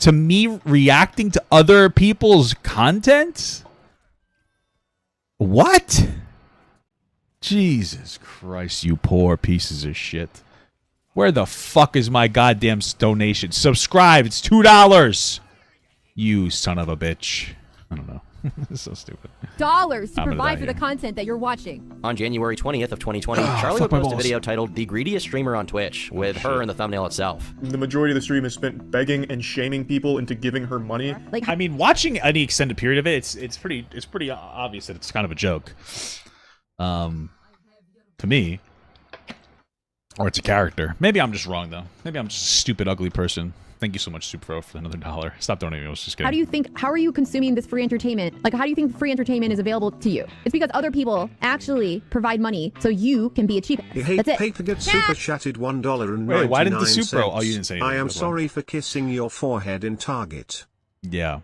To me reacting to other people's content. What? Jesus Christ, you poor pieces of shit. Where the fuck is my goddamn donation? Subscribe. It's $2. You son of a bitch. I don't know. This is so stupid. Dollars to provide for the content that you're watching. On January 20th of 2020, Charlie would post a video titled "The Greediest Streamer on Twitch" with her in the thumbnail itself. The majority of the stream is spent begging and shaming people into giving her money. Like, I mean, watching any extended period of it, it's pretty obvious that it's kind of a joke. To me, or it's a character. Maybe I'm just wrong though. Maybe I'm just a stupid, ugly person. Thank you so much, Supro, for another $1. Stop donating. I was just kidding. How are you consuming this free entertainment? Like, how do you think free entertainment is available to you? It's because other people actually provide money so you can be a cheap. That's it. Paperget super chatted $1.99. Wait, why didn't the Supro? Oh, you didn't say anything. I am sorry for kissing your forehead in Target. Yeah.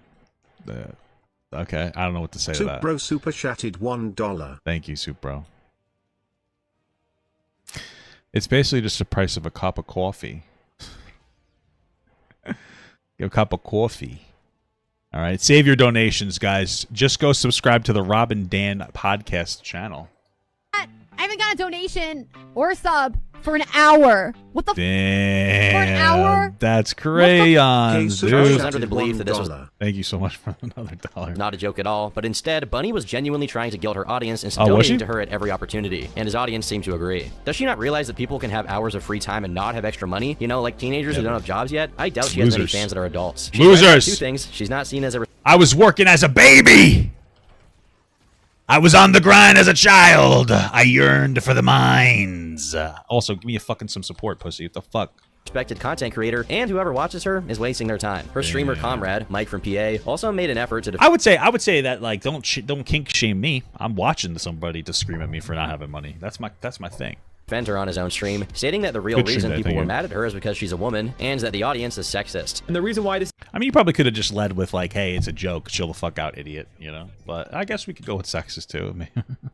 Okay, I don't know what to say to that. Supro super chatted $1. Thank you, Supro. It's basically just the price of a cup of coffee. Get a cup of coffee. All right, save your donations, guys. Just go subscribe to the Rob and Dan podcast channel. I haven't got a donation or a sub for an hour. What the? Damn. For an hour? That's crayon, dude. I was under the belief that this was Thank you so much for another $1. not a joke at all, but instead, Bunny was genuinely trying to guilt her audience into donating to her at every opportunity, and his audience seemed to agree. Does she not realize that people can have hours of free time and not have extra money? You know, like teenagers who don't have jobs yet? I doubt she has many fans that are adults. Losers! Two things. She's not seen as a... I was working as a baby! I was on the grind as a child. I yearned for the mines. Also, give me some support, pussy. What the fuck? Respected content creator, and whoever watches her is wasting their time. Her streamer comrade, Mike from PA, also made an effort to... I would say that, like, don't kink shame me. I'm watching somebody to scream at me for not having money. That's my thing. Defend her on his own stream, stating that the real reason people were mad at her is because she's a woman, and that the audience is sexist. And the reason why this... I mean, you probably could have just led with, like, hey, it's a joke, chill the fuck out, idiot, you know? But I guess we could go with sexist, too.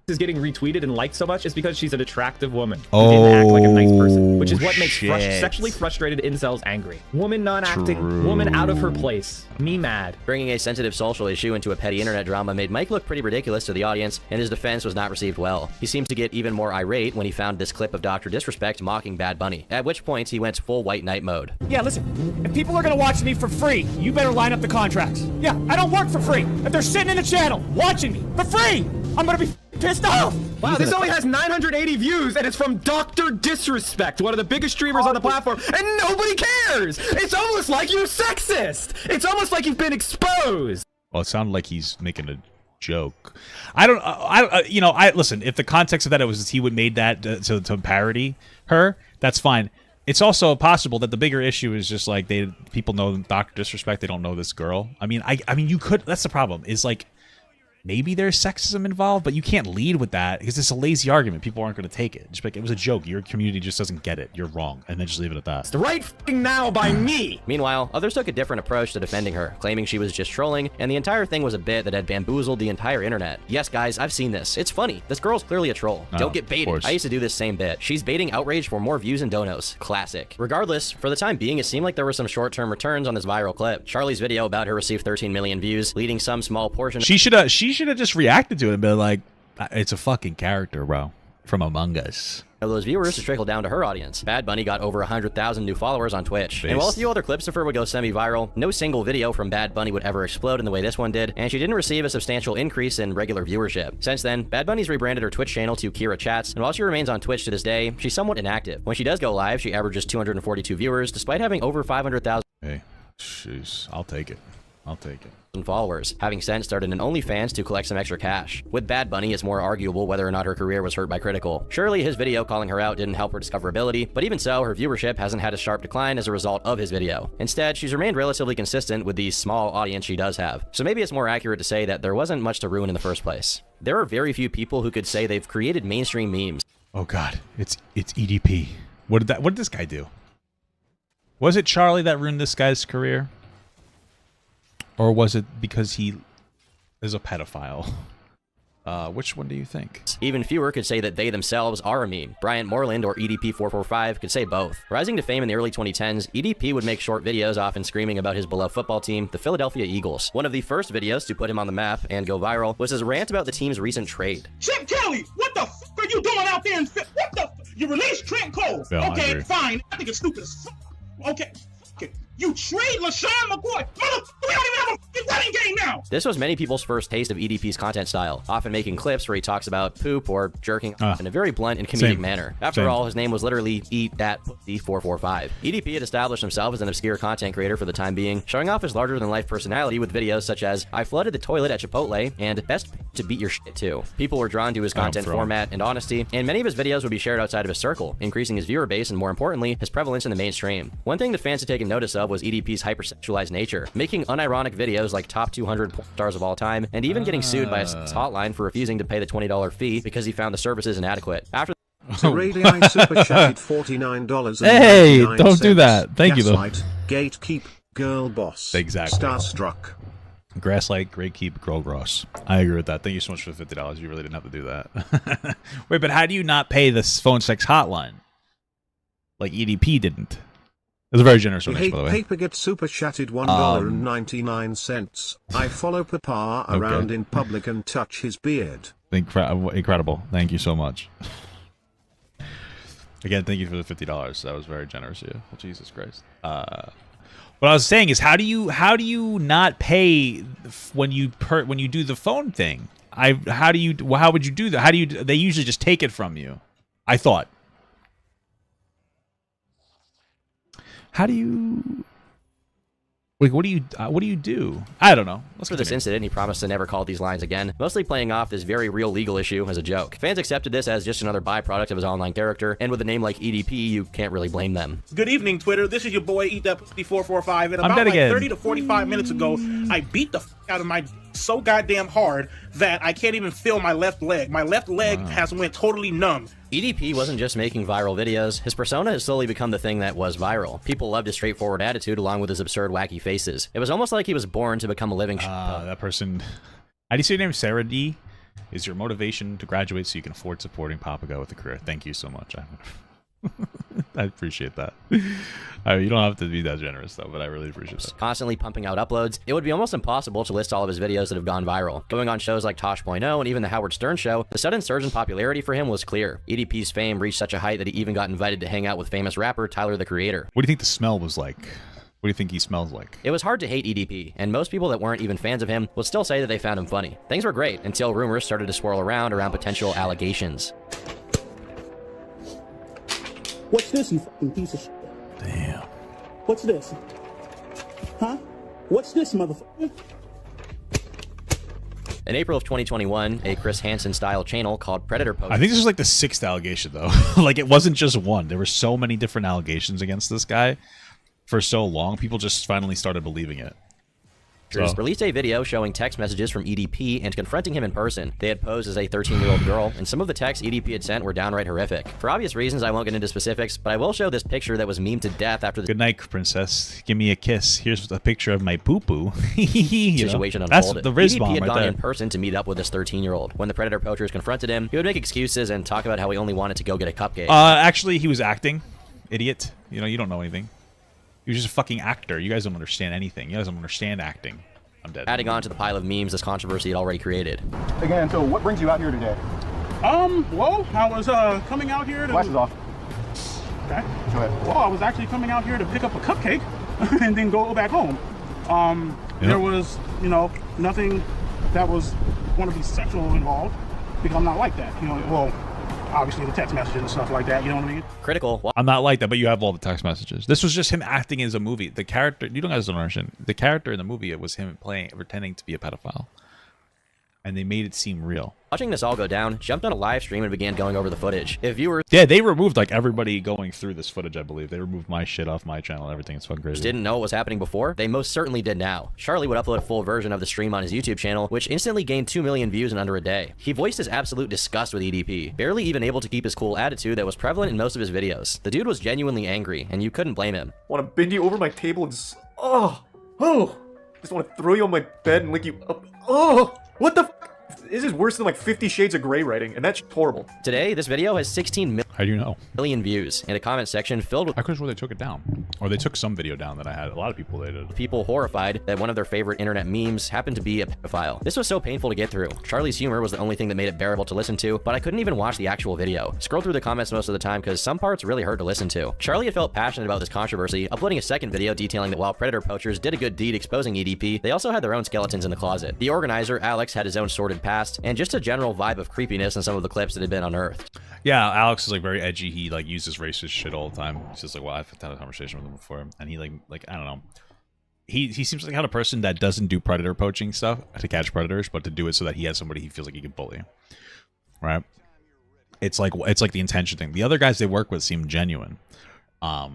is getting retweeted and liked so much is because she's an attractive woman who didn't act like a nice person, which is what makes sexually frustrated incels angry. Woman non-acting, woman out of her place. Me mad. Bringing a sensitive social issue into a petty internet drama made Mike look pretty ridiculous to the audience, and his defense was not received well. He seemed to get even more irate when he found this clip of Dr. Disrespect mocking Bad Bunny, at which point he went full white knight mode. Yeah, listen, if people are gonna watch me for free, you better line up the contracts. Yeah, I don't work for free. If they're sitting in the channel watching me for free, I'm gonna be pissed off. Wow, this only has 980 views, and it's from Dr. Disrespect, one of the biggest streamers on the platform, and nobody cares. It's almost like you're sexist. It's almost like you've been exposed. Well, it sounded like he's making a joke. Listen, if the context of that was he would made that to parody her, that's fine. It's also possible that the bigger issue is just like people know Dr. Disrespect, they don't know this girl. I mean, you could. That's the problem. Is like maybe there's sexism involved, but you can't lead with that because it's a lazy argument. People aren't going to take it. Just like, it was a joke. Your community just doesn't get it. You're wrong. And then just leave it at that. It's the right f***ing now by me. Meanwhile, others took a different approach to defending her, claiming she was just trolling, and the entire thing was a bit that had bamboozled the entire internet. Yes, guys, I've seen this. It's funny. This girl's clearly a troll. Don't get baited. I used to do this same bit. She's baiting outrage for more views and donos. Classic. Regardless, for the time being, it seemed like there were some short-term returns on this viral clip. Charlie's video about her received 13 million views, leading some small portion. She should have just reacted to it and been like, "It's a fucking character, bro, from Among Us." Of those viewers to trickle down to her audience. Bad Bunny got over 100,000 new followers on Twitch. And while a few other clips of her would go semi-viral, no single video from Bad Bunny would ever explode in the way this one did, and she didn't receive a substantial increase in regular viewership. Since then, Bad Bunny's rebranded her Twitch channel to Cr1TiKaL, and while she remains on Twitch to this day, she's somewhat inactive. When she does go live, she averages 242 viewers, despite having over 500,000. Hey, jeez, I'll take it. I'll take it. Followers, having since started an OnlyFans to collect some extra cash. With Bad Bunny, it's more arguable whether or not her career was hurt by critical. Surely his video calling her out didn't help her discoverability, but even so, her viewership hasn't had a sharp decline as a result of his video. Instead, she's remained relatively consistent with the small audience she does have. So maybe it's more accurate to say that there wasn't much to ruin in the first place. There are very few people who could say they've created mainstream memes. Oh god, it's EDP. What did this guy do? Was it Charlie that ruined this guy's career? Or was it because he is a pedophile? Which one do you think? Even fewer could say that they themselves are a meme. Bryant Moreland, or EDP445, could say both. Rising to fame in the early 2010s, EDP would make short videos often screaming about his beloved football team, the Philadelphia Eagles. One of the first videos to put him on the map and go viral was his rant about the team's recent trade. Chip Kelly, what the f are you doing out there? What the f? You released Trent Cole. Yeah, okay, fine. I think it's stupid as f. Okay. You trade LaShawn McCoy. Motherfucker, we don't even have a fucking running game now. This was many people's first taste of EDP's content style, often making clips where he talks about poop or jerking off in a very blunt and comedic manner. After all, his name was literally Eat That Pussy 445. EDP had established himself as an obscure content creator for the time being, showing off his larger-than-life personality with videos such as "I flooded the toilet at Chipotle" and "Best to beat your shit too." People were drawn to his content format and honesty, and many of his videos would be shared outside of his circle, increasing his viewer base and, more importantly, his prevalence in the mainstream. One thing that fans had taken notice of was EDP's hypersexualized nature, making unironic videos like top 200 porn stars of all time, and even getting sued by a hotline for refusing to pay the $20 fee because he found the services inadequate. After Radii super chatted $49. Hey, don't do that. Thank you, though. Gaslight, gatekeep, girl boss. Exactly. Starstruck. Grasslight, great keep, girl gross. I agree with that. Thank you so much for the $50. You really didn't have to do that. Wait, but how do you not pay this phone sex hotline? Like EDP didn't. It was a very generous donation, by the way. Paper gets super chatted $1.99. I follow Papa around in public and touch his beard. Incredible. Thank you so much. Again, thank you for the $50. That was very generous of you. Well, Jesus Christ. What I was saying is, how do you not pay when you do the phone thing? How would you do that? They usually just take it from you. I thought. How do you? Wait, what do you do? I don't know. For this incident, he promised to never call these lines again, mostly playing off this very real legal issue as a joke. Fans accepted this as just another byproduct of his online character, and with a name like EDP, you can't really blame them. Good evening, Twitter. This is your boy Eat That Pussy 445, and about like 30 to 45 minutes ago, I beat the f out of my so goddamn hard that I can't even feel my left leg. My left leg has went totally numb. EDP wasn't just making viral videos. His persona has slowly become the thing that was viral. People loved his straightforward attitude along with his absurd, wacky faces. It was almost like he was born to become a living that person. How do you say your name? Sarah D? Is your motivation to graduate so you can afford supporting Papago with a career? Thank you so much. I appreciate that. You don't have to be that generous, though, but I really appreciate that. Constantly pumping out uploads, it would be almost impossible to list all of his videos that have gone viral. Going on shows like Tosh.0 and even The Howard Stern Show, the sudden surge in popularity for him was clear. EDP's fame reached such a height that he even got invited to hang out with famous rapper Tyler, the Creator. What do you think the smell was like? What do you think he smells like? It was hard to hate EDP, and most people that weren't even fans of him would still say that they found him funny. Things were great until rumors started to swirl around potential allegations. What's this, you fucking piece of shit? Damn. What's this? Huh? What's this, motherfucker? In April of 2021, a Chris Hansen-style channel called Predator posted... I think this was like the 6th allegation, though. Like, it wasn't just one. There were so many different allegations against this guy for so long. People just finally started believing it. released a video showing text messages from EDP and confronting him in person. They had posed as a 13-year-old girl, and some of the texts EDP had sent were downright horrific. For obvious reasons, I won't get into specifics, but I will show this picture that was memed to death after the good night, princess. Give me a kiss. Here's a picture of my poo-poo. situation unfolded. That's the Riz EDP bomb had right gone there. in person to meet up with this 13-year-old. When the predator poachers confronted him, he would make excuses and talk about how he only wanted to go get a cupcake. Actually, he was acting. Idiot. You know, you don't know anything. He was just a fucking actor. You guys don't understand anything. You guys don't understand acting. I'm dead. Adding on to the pile of memes this controversy had already created. Again, so what brings you out here today? Well, I was coming out here to... Glasses off. Okay. Go ahead. Well, I was actually coming out here to pick up a cupcake and then go back home. There was, you know, nothing that was going to be sexual involved because I'm not like that. You know, well, obviously the text messages and stuff like that, you know what I mean? Critical. I'm not like that, but you have all the text messages. This was just him acting as a movie. The character, you guys don't understand. The character in the movie, it was him pretending to be a pedophile. And they made it seem real. Watching this all go down, jumped on a live stream and began going over the footage. If viewers they removed like everybody going through this footage, I believe. They removed my shit off my channel and everything. It's fucking crazy. didn't know what was happening before, they most certainly did now. Charlie would upload a full version of the stream on his YouTube channel, which instantly gained 2 million views in under a day. He voiced his absolute disgust with EDP, barely even able to keep his cool attitude that was prevalent in most of his videos. The dude was genuinely angry, and you couldn't blame him. Want to bend you over my table and just want to throw you on my bed and lick you up. What the f? This is worse than like 50 Shades of Grey writing, and that's horrible. Today, this video has 16 How do you know? million views, and a comment section filled with... I could have sworn they took it down. Or they took some video down that I had. A lot of people, they did. People horrified that one of their favorite internet memes happened to be a pedophile. This was so painful to get through. Charlie's humor was the only thing that made it bearable to listen to, but I couldn't even watch the actual video. Scroll through the comments most of the time because some parts really hurt to listen to. Charlie had felt passionate about this controversy, uploading a second video detailing that while predator poachers did a good deed exposing EDP, they also had their own skeletons in the closet. The organizer, Alex, had his own sordid past, and just a general vibe of creepiness in some of the clips that had been unearthed. Yeah, Alex is like very edgy. He like uses racist shit all the time. He's just like, well, I've had a conversation with him before, and he like I don't know. He seems like the kind of person that doesn't do predator poaching stuff to catch predators, but to do it so that he has somebody he feels like he can bully. Right? It's like the intention thing. The other guys they work with seem genuine.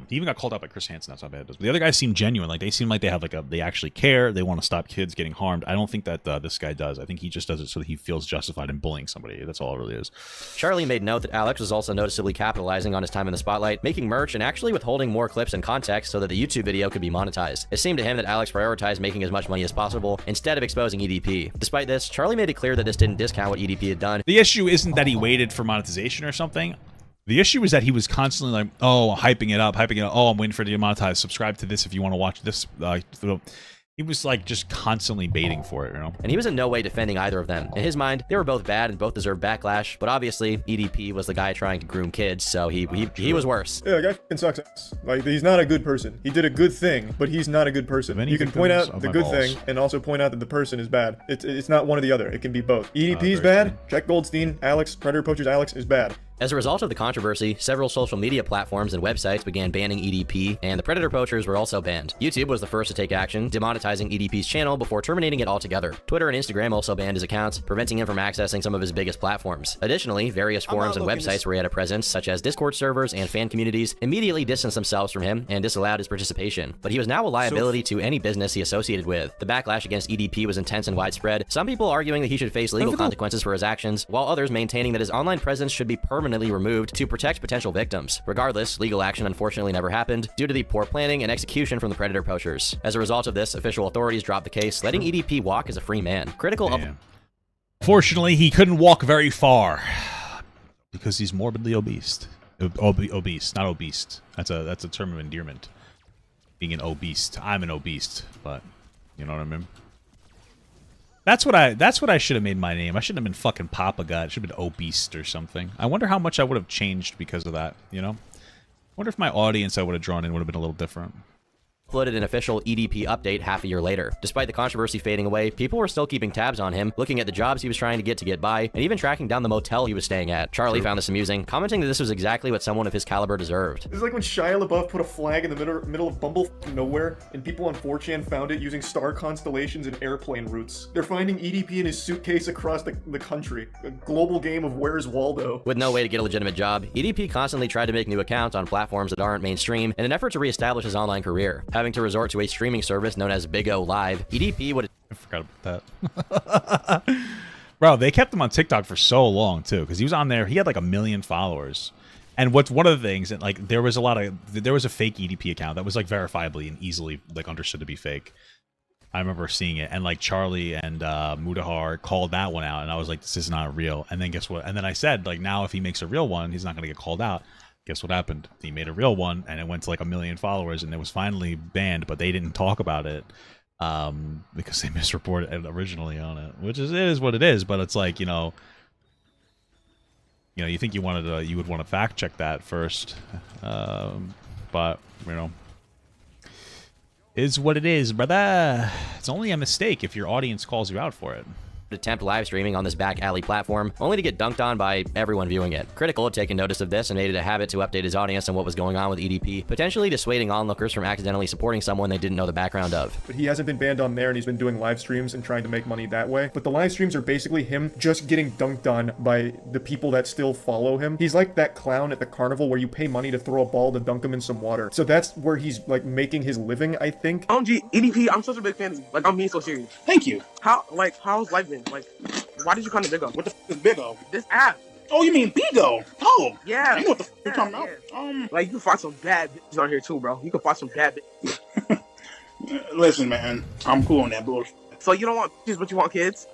He even got called out by Chris Hansen. That's how bad it is. But the other guys seem genuine. Like they seem like they have like they actually care. They want to stop kids getting harmed. I don't think that this guy does. I think he just does it so that he feels justified in bullying somebody. That's all it really is. Charlie made note that Alex was also noticeably capitalizing on his time in the spotlight, making merch and actually withholding more clips and context so that the YouTube video could be monetized. It seemed to him that Alex prioritized making as much money as possible instead of exposing EDP. Despite this, Charlie made it clear that this didn't discount what EDP had done. The issue isn't that he waited for monetization or something. The issue is that he was constantly like, oh, hyping it up. Oh, I'm waiting for it to get monetized. Subscribe to this if you want to watch this. He was like just constantly baiting for it, you know? And he was in no way defending either of them. In his mind, they were both bad and both deserved backlash, but obviously EDP was the guy trying to groom kids, so he was worse. Yeah, the guy fucking sucks. Like, he's not a good person. He did a good thing, but he's not a good person. You can point out the good thing and also point out that the person is bad. It's not one or the other. It can be both. EDP's bad. Jack Goldstein, Alex, Predator Poachers Alex is bad. As a result of the controversy, several social media platforms and websites began banning EDP, and the predator poachers were also banned. YouTube was the first to take action, demonetizing EDP's channel before terminating it altogether. Twitter and Instagram also banned his accounts, preventing him from accessing some of his biggest platforms. Additionally, various forums and websites where he had a presence, such as Discord servers and fan communities, immediately distanced themselves from him and disallowed his participation. But he was now a liability to any business he associated with. The backlash against EDP was intense and widespread, some people arguing that he should face legal consequences for his actions, while others maintaining that his online presence should be permanently removed to protect potential victims. Regardless, legal action unfortunately never happened due to the poor planning and execution from the predator poachers. As a result of this, official authorities dropped the case, letting EDP walk as a free man. Fortunately, he couldn't walk very far because he's morbidly obese. Obese, not obese. That's a term of endearment. Being an obese. I'm an obese, but you know what I mean? That's what I should have made my name. I shouldn't have been fucking Papa God. It should have been obese or something. I wonder how much I would have changed because of that, you know? I wonder if my audience I would have drawn in would have been a little different. Uploaded an official EDP update half a year later. Despite the controversy fading away, people were still keeping tabs on him, looking at the jobs he was trying to get by, and even tracking down the motel he was staying at. Charlie found this amusing, commenting that this was exactly what someone of his caliber deserved. This is like when Shia LaBeouf put a flag in the middle of Bumble nowhere, and people on 4chan found it using star constellations and airplane routes. They're finding EDP in his suitcase across the country. A global game of Where's Waldo. With no way to get a legitimate job, EDP constantly tried to make new accounts on platforms that aren't mainstream in an effort to reestablish his online career. having to resort to a streaming service known as Big O Live, EDP would... I forgot about that. Bro, they kept him on TikTok for so long, too, because he was on there. He had like 1 million followers. And what's one of the things that, like, there was a fake EDP account that was, like, verifiably and easily, like, understood to be fake. I remember seeing it, and like Charlie and Mudahar called that one out, and I was like, this is not real. And then guess what? And then I said, like, now if he makes a real one, he's not going to get called out. Guess what happened? He made a real one, and it went to like 1 million followers, and it was finally banned, but they didn't talk about it because they misreported it originally on it, which is, it is what it is. But it's like, you know, you think you would want to fact check that first, but you know. Is what it is, brother. It's only a mistake if your audience calls you out for it. Attempt live streaming on this back alley platform, only to get dunked on by everyone viewing it. Critical had taken notice of this and made it a habit to update his audience on what was going on with EDP, potentially dissuading onlookers from accidentally supporting someone they didn't know the background of. But he hasn't been banned on there, and he's been doing live streams and trying to make money that way. But the live streams are basically him just getting dunked on by the people that still follow him. He's like that clown at the carnival where you pay money to throw a ball to dunk him in some water. So that's where he's like making his living, I think. EDP, I'm such a big fan of you. Like, I'm being so serious. Thank you. How's life been? Like, why did you come to Big O? What the f is Big O? This app. Oh, you mean Bigo? Oh, yeah. I know what the f you're talking about. Like, you can find some bad bitches on here too, bro. You can find some bad bitches. Listen, man, I'm cool on that bullshit. So you don't want bitches, but you want kids?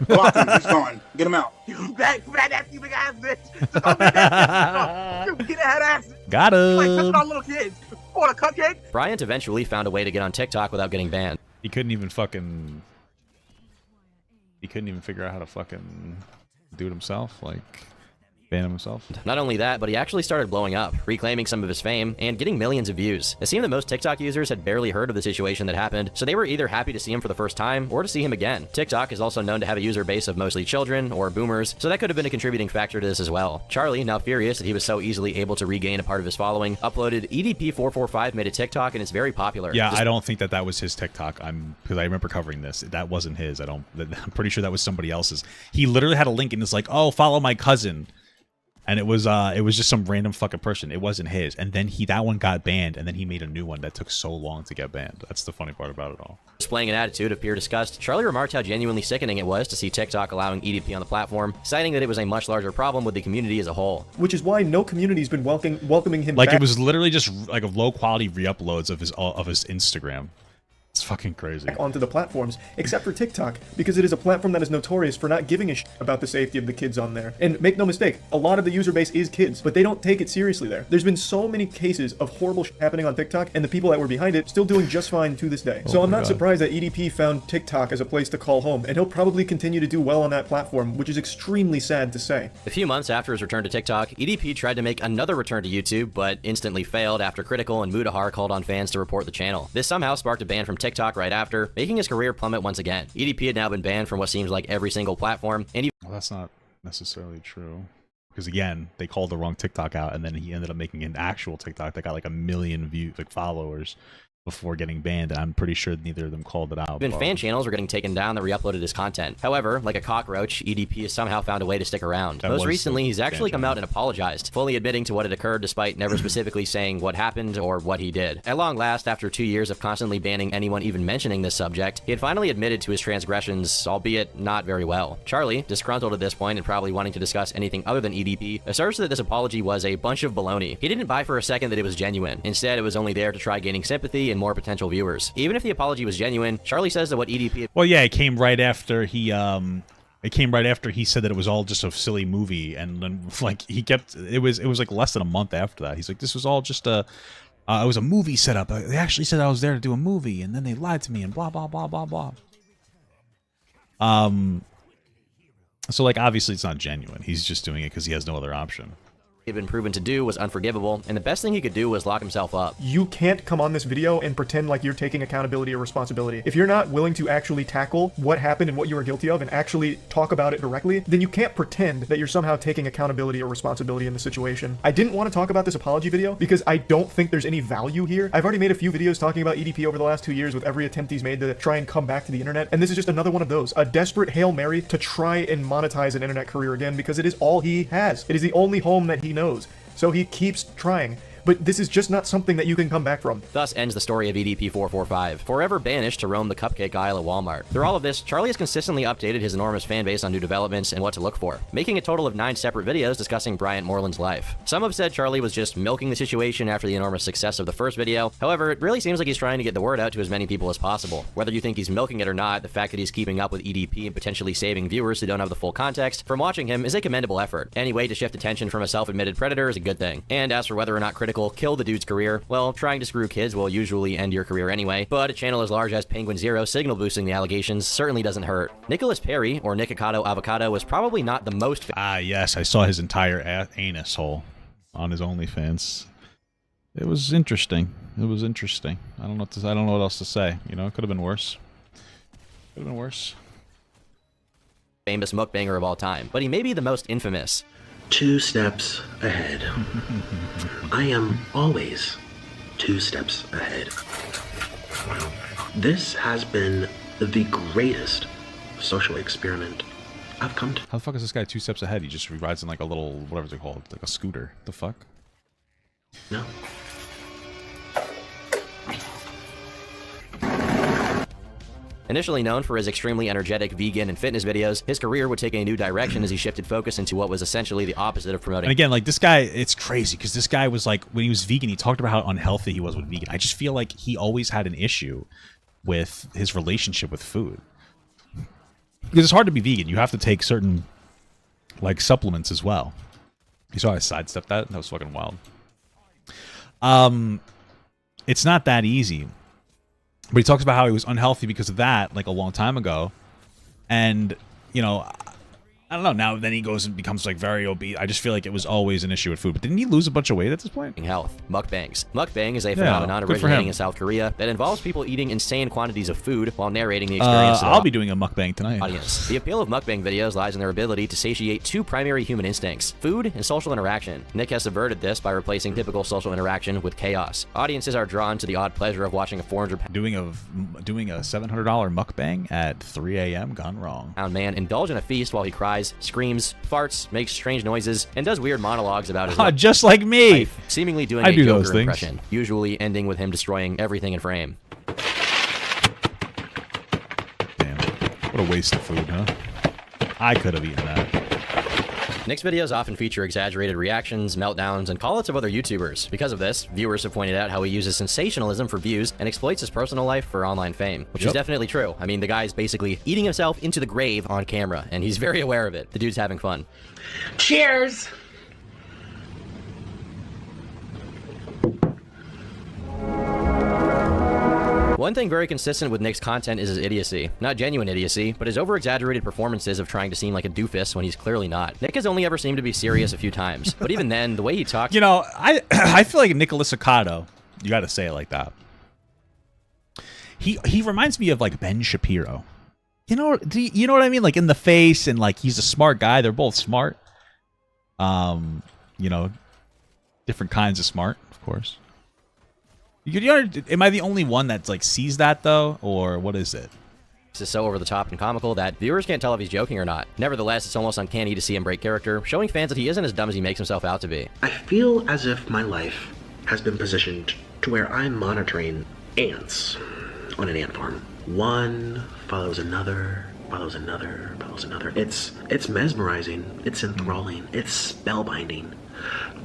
Block him. He's gone. Get him out. You back for that nasty big ass bitch. Just don't make that bitch. Get that ass. Got him. Like touching on little kids. Want a cupcake? Bryant eventually found a way to get on TikTok without getting banned. He couldn't even figure out how to fucking do it himself, like ban himself. Not only that, but he actually started blowing up, reclaiming some of his fame, and getting millions of views. It seemed that most TikTok users had barely heard of the situation that happened, so they were either happy to see him for the first time, or to see him again. TikTok is also known to have a user base of mostly children, or boomers, so that could have been a contributing factor to this as well. Charlie, now furious that he was so easily able to regain a part of his following, uploaded EDP445 made a TikTok, and it's very popular. Yeah, I don't think that was his TikTok. Because I remember covering this. That wasn't his. I'm pretty sure that was somebody else's. He literally had a link, and it's like, oh, follow my cousin. And it was just some random fucking person. It wasn't his. And then that one got banned, and then he made a new one that took so long to get banned. That's the funny part about it all. Displaying an attitude of pure disgust, Charlie remarked how genuinely sickening it was to see TikTok allowing EDP on the platform, citing that it was a much larger problem with the community as a whole. Which is why no community's been welcoming him back. Like, it was literally just like a low quality re-uploads of his Instagram. It's fucking crazy. Onto the platforms, except for TikTok, because it is a platform that is notorious for not giving a shit about the safety of the kids on there. And make no mistake, a lot of the user base is kids, but they don't take it seriously there. There's been so many cases of horrible shit happening on TikTok, and the people that were behind it still doing just fine to this day. So I'm not surprised that EDP found TikTok as a place to call home, and he'll probably continue to do well on that platform, which is extremely sad to say. A few months after his return to TikTok, EDP tried to make another return to YouTube, but instantly failed after Critical and Mudahar called on fans to report the channel. This somehow sparked a ban from TikTok right after, making his career plummet once again. EDP had now been banned from what seems like every single platform, and well, that's not necessarily true. Because again, they called the wrong TikTok out, and then he ended up making an actual TikTok that got like 1 million followers before getting banned, and I'm pretty sure neither of them called it out. Even fan channels were getting taken down that re-uploaded his content. However, like a cockroach, EDP has somehow found a way to stick around. Most recently, he's actually come out and apologized, fully admitting to what had occurred despite never specifically saying what happened or what he did. At long last, after 2 years of constantly banning anyone even mentioning this subject, he had finally admitted to his transgressions, albeit not very well. Charlie, disgruntled at this point and probably wanting to discuss anything other than EDP, asserts that this apology was a bunch of baloney. He didn't buy for a second that it was genuine. Instead, it was only there to try gaining sympathy and more potential viewers. Even if the apology was genuine, Charlie says that what EDP... Well, yeah, it came right after he said that it was all just a silly movie, and then like he kept it was like less than a month after that. He's like, this was all just it was a movie setup. They actually said I was there to do a movie, and then they lied to me and blah blah blah blah blah. So like obviously it's not genuine. He's just doing it because he has no other option. Had been proven to do was unforgivable, and the best thing he could do was lock himself up. You can't come on this video and pretend like you're taking accountability or responsibility. If you're not willing to actually tackle what happened and what you were guilty of and actually talk about it directly, then you can't pretend that you're somehow taking accountability or responsibility in the situation. I didn't want to talk about this apology video because I don't think there's any value here. I've already made a few videos talking about EDP over the last 2 years with every attempt he's made to try and come back to the internet, and this is just another one of those. A desperate Hail Mary to try and monetize an internet career again because it is all he has. It is the only home that he knows. So he keeps trying. but this is just not something that you can come back from. Thus ends the story of EDP445, forever banished to roam the cupcake aisle at Walmart. Through all of this, Charlie has consistently updated his enormous fan base on new developments and what to look for, making a total of 9 separate videos discussing Bryant Moreland's life. Some have said Charlie was just milking the situation after the enormous success of the first video. However, it really seems like he's trying to get the word out to as many people as possible. Whether you think he's milking it or not, the fact that he's keeping up with EDP and potentially saving viewers who don't have the full context from watching him is a commendable effort. Any way to shift attention from a self-admitted predator is a good thing. And as for whether or not Critical killed the dude's career, well, trying to screw kids will usually end your career anyway, but a channel as large as Penguinz0 signal boosting the allegations certainly doesn't hurt. Nicholas Perry, or Nikocado Avocado, was probably not the most— yes, I saw his entire anus hole on his OnlyFans. It was interesting. It was interesting. I don't know what else to say. You know, it could have been worse. Could have been worse. Famous mukbanger of all time, but he may be the most infamous. 2 steps ahead. I am always 2 steps ahead. This has been the greatest social experiment I've come to. How the fuck is this guy 2 steps ahead? He just rides in like a little, whatever they're called, like a scooter. The fuck? No. Initially known for his extremely energetic vegan and fitness videos, his career would take a new direction as he shifted focus into what was essentially the opposite of promoting. And again, like this guy, it's crazy because this guy was like, when he was vegan, he talked about how unhealthy he was with vegan. I just feel like he always had an issue with his relationship with food. Because it's hard to be vegan. You have to take certain, like, supplements as well. You saw I sidestepped that? That was fucking wild. It's not that easy. But he talks about how he was unhealthy because of that, like, a long time ago. And, you know, I don't know. Now, then he goes and becomes, like, very obese. I just feel like it was always an issue with food. But didn't he lose a bunch of weight at this point? Health. Mukbangs. Mukbang is a phenomenon originating in South Korea that involves people eating insane quantities of food while narrating the experience. I'll be doing a mukbang tonight. Audience. The appeal of mukbang videos lies in their ability to satiate 2 primary human instincts, food and social interaction. Nick has subverted this by replacing typical social interaction with chaos. Audiences are drawn to the odd pleasure of watching a 400-pound doing a $700 mukbang at 3 a.m. gone wrong. Man indulge in a feast while he cries, screams, farts, makes strange noises, and does weird monologues about his just like me, life, seemingly doing a Joker impression, usually ending with him destroying everything in frame. Damn, what a waste of food, huh? I could have eaten that. Nick's videos often feature exaggerated reactions, meltdowns, and call-outs of other YouTubers. Because of this, viewers have pointed out how he uses sensationalism for views and exploits his personal life for online fame, which is definitely true. I mean, the guy's basically eating himself into the grave on camera, and he's very aware of it. The dude's having fun. Cheers! One thing very consistent with Nick's content is his idiocy. Not genuine idiocy, but his over-exaggerated performances of trying to seem like a doofus when he's clearly not. Nick has only ever seemed to be serious a few times, but even then, the way he talks— You know, I feel like Nicholas Cr1TiKaL, you gotta say it like that. He reminds me of, like, Ben Shapiro. You know what I mean? Like, in the face, and, like, he's a smart guy. They're both smart. You know, different kinds of smart, of course. Am I the only one that's like sees that though, or what is it? This is so over the top and comical that viewers can't tell if he's joking or not. Nevertheless, it's almost uncanny to see him break character, showing fans that he isn't as dumb as he makes himself out to be. I feel as if my life has been positioned to where I'm monitoring ants on an ant farm. One follows another, follows another, follows another. It's mesmerizing, it's enthralling, it's spellbinding.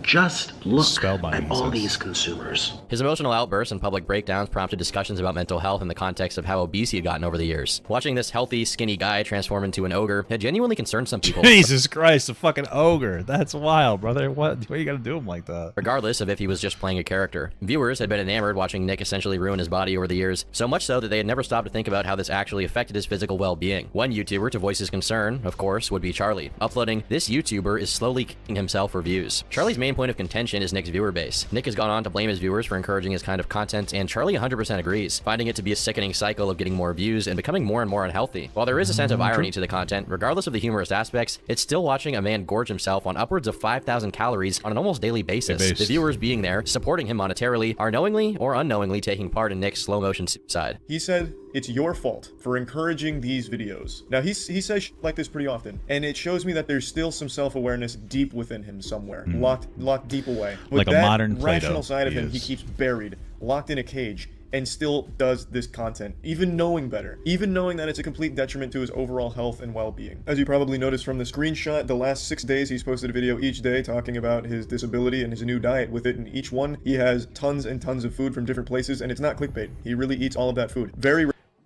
Just look at all these consumers. His emotional outbursts and public breakdowns prompted discussions about mental health in the context of how obese he had gotten over the years. Watching this healthy, skinny guy transform into an ogre had genuinely concerned some people. Jesus Christ, a fucking ogre. That's wild, brother. What are you gonna do him like that? Regardless of if he was just playing a character. Viewers had been enamored watching Nick essentially ruin his body over the years, so much so that they had never stopped to think about how this actually affected his physical well-being. One YouTuber to voice his concern, of course, would be Charlie, uploading, "This YouTuber is slowly killing himself for views." Charlie's main point of contention is Nick's viewer base. Nick has gone on to blame his viewers for encouraging his kind of content, and Charlie 100% agrees, finding it to be a sickening cycle of getting more views and becoming more and more unhealthy. While there is a sense of irony to the content, regardless of the humorous aspects, it's still watching a man gorge himself on upwards of 5,000 calories on an almost daily basis. The viewers being there, supporting him monetarily, are knowingly or unknowingly taking part in Nick's slow-motion suicide. He said, "It's your fault for encouraging these videos." Now, he says shit like this pretty often, and it shows me that there's still some self-awareness deep within him somewhere. locked deep away. With Like a that modern Plato, rational side of he him, he is. keeps buried, locked in a cage, and still does this content, even knowing better, even knowing that it's a complete detriment to his overall health and well-being. As you probably noticed from the screenshot, the last 6 days he's posted a video each day talking about his disability and his new diet. With it in each one, he has tons and tons of food from different places, and it's not clickbait. He really eats all of that food.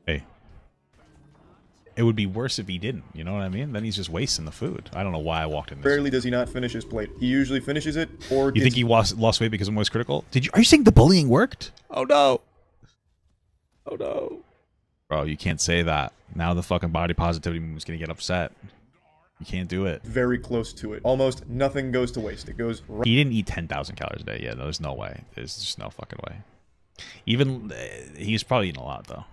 Hey. It would be worse if he didn't, you know what I mean? Then he's just wasting the food. I don't know why I walked in this. Rarely does he not finish his plate. He usually finishes it, or You think he lost weight because of Moist Critical? Are you saying the bullying worked? Oh no. Oh no. Bro, you can't say that. Now the fucking body positivity movement's gonna get upset. You can't do it. Very close to it. Almost nothing goes to waste. It goes right. He didn't eat 10,000 calories a day. Yeah, there's no way. There's just no fucking way. Even, he's probably eating a lot though.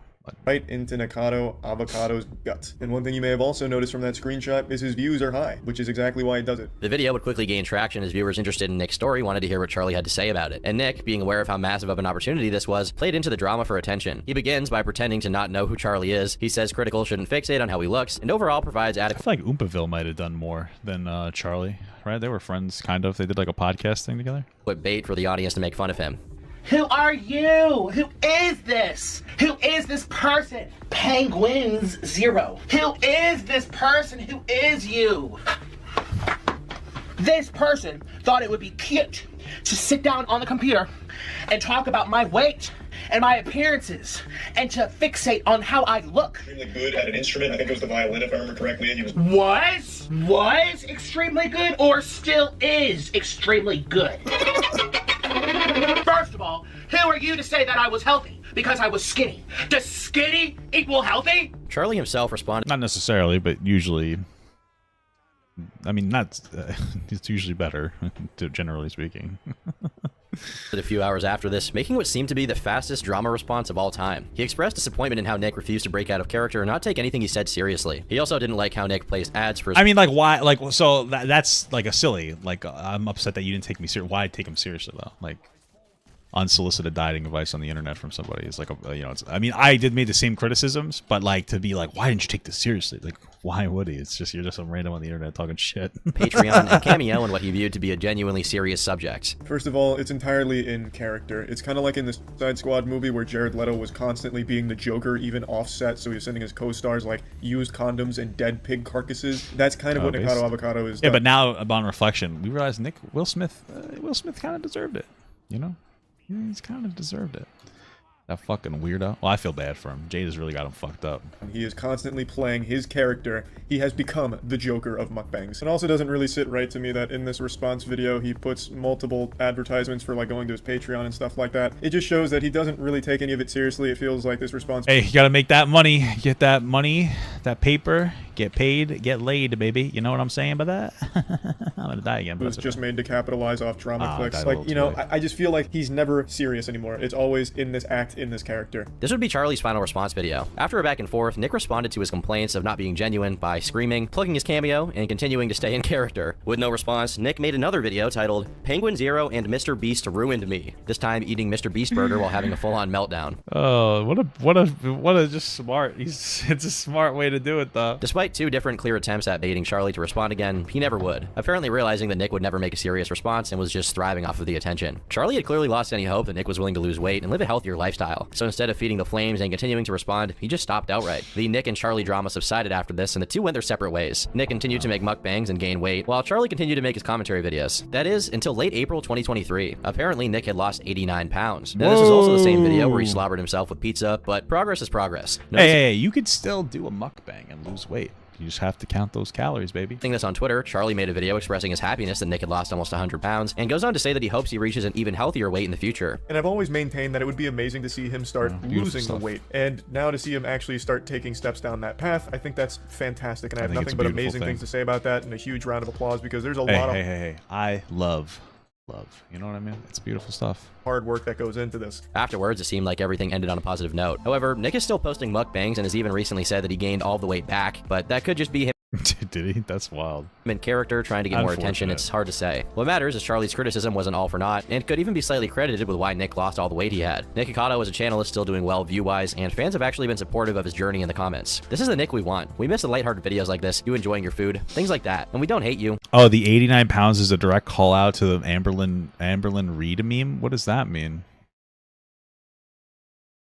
Right into Nikado Avocado's gut. And one thing you may have also noticed from that screenshot is his views are high, which is exactly why he does it. The video would quickly gain traction as viewers interested in Nick's story wanted to hear what Charlie had to say about it. And Nick, being aware of how massive of an opportunity this was, played into the drama for attention. He begins by pretending to not know who Charlie is. He says Critical shouldn't fixate on how he looks, and overall provides adequate— I feel like Oompaville might have done more than Charlie, right? They were friends, kind of. They did like a podcast thing together. bait for the audience to make fun of him. Who are you? Who is this? Who is this person? Penguinz0. Who is this person? Who is you? This person thought it would be cute to sit down on the computer and talk about my weight and my appearances and to fixate on how I look. Extremely good at an instrument. I think it was the violin, if I remember correctly. And he was extremely good or still is extremely good. First of all, who are you to say that I was healthy? Because I was skinny. Does skinny equal healthy? Charlie himself responded— Not necessarily, but usually. I mean, not. It's usually better, generally speaking. A few hours after this, making what seemed to be the fastest drama response of all time. He expressed disappointment in how Nick refused to break out of character and not take anything he said seriously. He also didn't like how Nick placed ads for his— I mean, like, why? Like, so that's like a silly. Like, I'm upset that you didn't take me seriously. Why take him seriously though? Like, unsolicited dieting advice on the internet from somebody is like, you know, it's, I mean, I did made the same criticisms, but like to be like, why didn't you take this seriously? Like, why would he? It's just, you're just some random on the internet talking shit. Patreon and cameo in what he viewed to be a genuinely serious subject. First of all, it's entirely in character. It's kind of like in the Suicide Squad movie where Jared Leto was constantly being the Joker, even offset, so he was sending his co-stars like used condoms and dead pig carcasses. That's kind of what Nikado Avocado is. Yeah, but now upon reflection, we realize Will Smith kind of deserved it, you know? He's kind of deserved it. That fucking weirdo. Well, I feel bad for him. Jade has really got him fucked up. He is constantly playing his character. He has become the Joker of mukbangs. It also doesn't really sit right to me that in this response video, he puts multiple advertisements for like going to his Patreon and stuff like that. It just shows that he doesn't really take any of it seriously. It feels like this response— Hey, you gotta make that money. Get that money, that paper, get paid, get laid, baby. You know what I'm saying about that? I'm gonna die again. It was just made to capitalize off drama clicks. Like, you know, I just feel like he's never serious anymore. It's always in this act, in this character. This would be Charlie's final response video. After a back and forth, Nick responded to his complaints of not being genuine by screaming, plugging his cameo, and continuing to stay in character. With no response, Nick made another video titled Penguinz0 and Mr. Beast Ruined Me, this time eating Mr. Beast burger while having a full-on meltdown. Oh, what a just smart. It's a smart way to do it though. Despite two different clear attempts at baiting Charlie to respond again, he never would, apparently realizing that Nick would never make a serious response and was just thriving off of the attention. Charlie had clearly lost any hope that Nick was willing to lose weight and live a healthier lifestyle, so instead of feeding the flames and continuing to respond, he just stopped outright. The Nick and Charlie drama subsided after this, and the two went their separate ways. Nick continued to make mukbangs and gain weight, while Charlie continued to make his commentary videos. That is, until late April 2023. Apparently, Nick had lost 89 pounds. Now, this is also the same video where he slobbered himself with pizza, but progress is progress. Hey, you could still do a mukbang and lose weight. You just have to count those calories, baby. Seeing this on Twitter, Charlie made a video expressing his happiness that Nick had lost almost 100 pounds, and goes on to say that he hopes he reaches an even healthier weight in the future. And I've always maintained that it would be amazing to see him start losing the weight. And now to see him actually start taking steps down that path, I think that's fantastic. And I have nothing but amazing things to say about that, and a huge round of applause, because there's a lot of— Hey, I love. You know what I mean? It's beautiful stuff. Hard work that goes into this. Afterwards, it seemed like everything ended on a positive note. However, Nick is still posting mukbangs and has even recently said that he gained all the weight back, but that could just be him Did he? That's wild. In character, trying to get more attention, it's hard to say. What matters is Charlie's criticism wasn't all for naught, and could even be slightly credited with why Nick lost all the weight he had. Cr1TiKaL as a channel is still doing well view-wise, and fans have actually been supportive of his journey in the comments. This is the Nick we want. We miss the lighthearted videos like this, you enjoying your food, things like that, and we don't hate you. Oh, the 89 pounds is a direct call out to the Amberlyn Reed meme? What does that mean?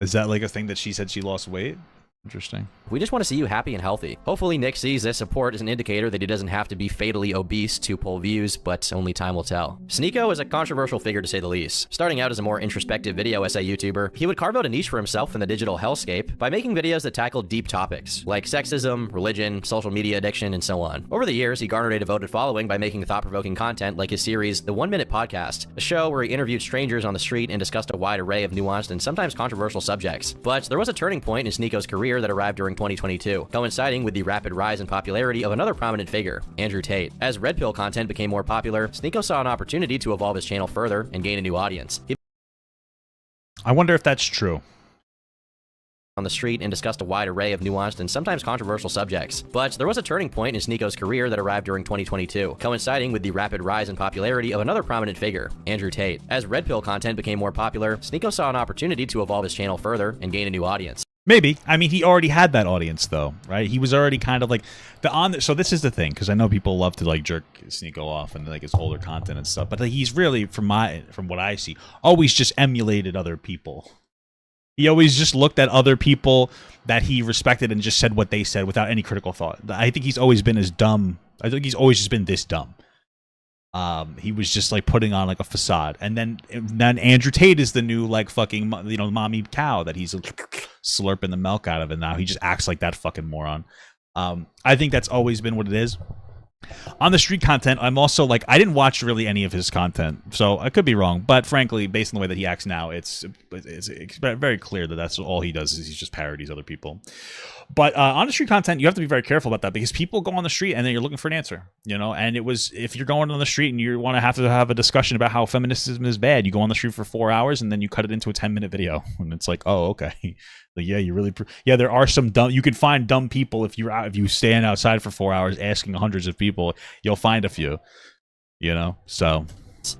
Is that like a thing that she said she lost weight? Interesting. We just want to see you happy and healthy. Hopefully Nick sees this support as an indicator that he doesn't have to be fatally obese to pull views, but only time will tell. Sneako is a controversial figure to say the least. Starting out as a more introspective video essay YouTuber, he would carve out a niche for himself in the digital hellscape by making videos that tackled deep topics, like sexism, religion, social media addiction, and so on. Over the years, he garnered a devoted following by making thought-provoking content like his series, The 1 Minute Podcast, a show where he interviewed strangers on the street and discussed a wide array of nuanced and sometimes controversial subjects. But there was a turning point in Sneako's career that arrived during 2022, coinciding with the rapid rise in popularity of another prominent figure, Andrew Tate. As Red Pill content became more popular, Sneako saw an opportunity to evolve his channel further and gain a new audience. I wonder if that's true. On the street and discussed a wide array of nuanced and sometimes controversial subjects. But there was a turning point in Sneako's career that arrived during 2022, coinciding with the rapid rise in popularity of another prominent figure, Andrew Tate. As Red Pill content became more popular, Sneako saw an opportunity to evolve his channel further and gain a new audience. Maybe. I mean, he already had that audience, though, right? He was already kind of like so this is the thing, because I know people love to like jerk Sneako off and like his older content and stuff, but he's really, from what I see, always just emulated other people. He always just looked at other people that he respected and just said what they said without any critical thought. I think he's always been as dumb. I think he's always just been this dumb. He was just like putting on like a facade, and then Andrew Tate is the new like fucking mommy cow that he's slurping the milk out of, and now he just acts like that fucking moron. I think that's always been what it is. On the street content, I'm also like, I didn't watch really any of his content, so I could be wrong, but frankly, based on the way that he acts now, it's very clear that that's all he does is he just parodies other people. But on the street content, you have to be very careful about that, because people go on the street and then you're looking for an answer, and it was, if you're going on the street and you want to have a discussion about how feminism is bad, you go on the street for 4 hours and then you cut it into a 10-minute video, and it's like, oh, okay. Like, yeah, you really, yeah, there are some dumb, you can find dumb people if you stand outside for 4 hours asking hundreds of people, you'll find a few, so.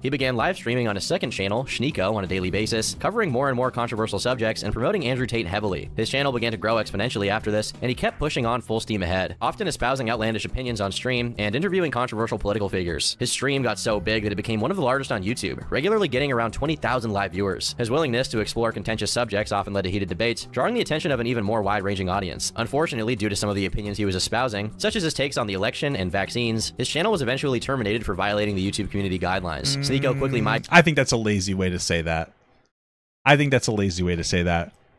He began live streaming on his second channel, Sneako, on a daily basis, covering more and more controversial subjects and promoting Andrew Tate heavily. His channel began to grow exponentially after this, and he kept pushing on full steam ahead, often espousing outlandish opinions on stream and interviewing controversial political figures. His stream got so big that it became one of the largest on YouTube, regularly getting around 20,000 live viewers. His willingness to explore contentious subjects often led to heated debates, drawing the attention of an even more wide-ranging audience. Unfortunately, due to some of the opinions he was espousing, such as his takes on the election and vaccines, his channel was eventually terminated for violating the YouTube community guidelines. Sneako quickly I think that's a lazy way to say that.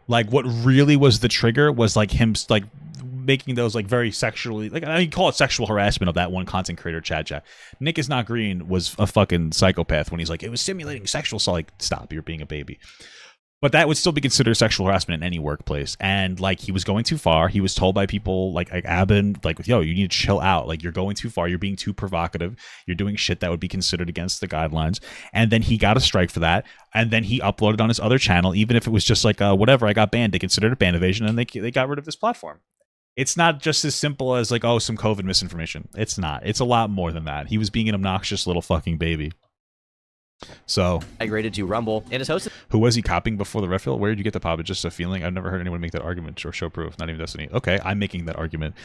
Like, what really was the trigger was like him like making those like very sexually, like, I mean, call it sexual harassment of that one content creator, Chad. Nick is Not Green was a fucking psychopath when he's like, it was simulating sexual assault. Like, stop, you're being a baby. But that would still be considered sexual harassment in any workplace. And, like, he was going too far. He was told by people like Abin, like, yo, you need to chill out. Like, you're going too far. You're being too provocative. You're doing shit that would be considered against the guidelines. And then he got a strike for that. And then he uploaded on his other channel, even if it was just like, whatever, I got banned. They considered it band evasion, and they got rid of this platform. It's not just as simple as, like, oh, some COVID misinformation. It's not. It's a lot more than that. He was being an obnoxious little fucking baby. So migrated to Rumble and is hosted. Who was he copying before the refill? Where did you get the pop? It's just a feeling. I've never heard anyone make that argument or show proof. Not even Destiny. Okay, I'm making that argument.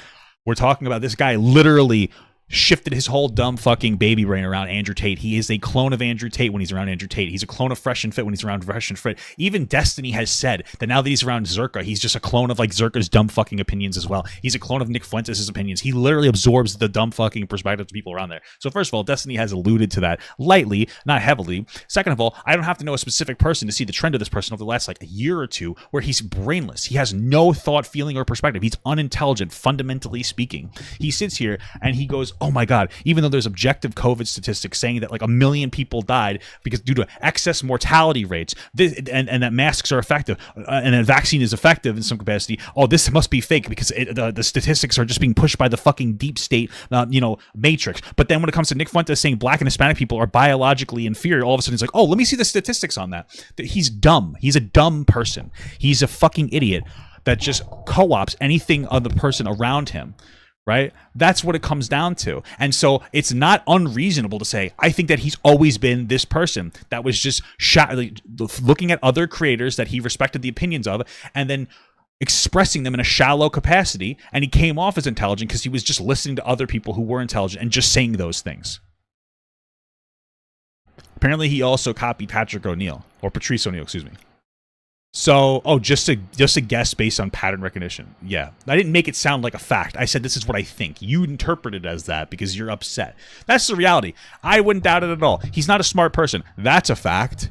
We're talking about this guy literally shifted his whole dumb fucking baby brain around Andrew Tate. He is a clone of Andrew Tate when he's around Andrew Tate. He's a clone of Fresh and Fit when he's around Fresh and Fit. Even Destiny has said that now that he's around Zerka, he's just a clone of like Zerka's dumb fucking opinions as well. He's a clone of Nick Fuentes' opinions. He literally absorbs the dumb fucking perspectives of people around there. So first of all, Destiny has alluded to that lightly, not heavily. Second of all, I don't have to know a specific person to see the trend of this person over the last like a year or two where he's brainless. He has no thought, feeling, or perspective. He's unintelligent, fundamentally speaking. He sits here and he goes, oh my God, even though there's objective COVID statistics saying that like 1 million people died because due to excess mortality rates, and that masks are effective, and that vaccine is effective in some capacity. Oh, this must be fake because the statistics are just being pushed by the fucking deep state, matrix. But then when it comes to Nick Fuentes saying Black and Hispanic people are biologically inferior, all of a sudden he's like, oh, let me see the statistics on that. He's dumb. He's a dumb person. He's a fucking idiot that just co-ops anything of the person around him. right? That's what it comes down to. And so it's not unreasonable to say, I think that he's always been this person that was just looking at other creators that he respected the opinions of and then expressing them in a shallow capacity. And he came off as intelligent because he was just listening to other people who were intelligent and just saying those things. Apparently, he also copied Patrice O'Neill. Excuse me. So, just a guess based on pattern recognition. Yeah, I didn't make it sound like a fact. I said this is what I think. You interpret it as that because you're upset. That's the reality. I wouldn't doubt it at all. He's not a smart person. That's a fact.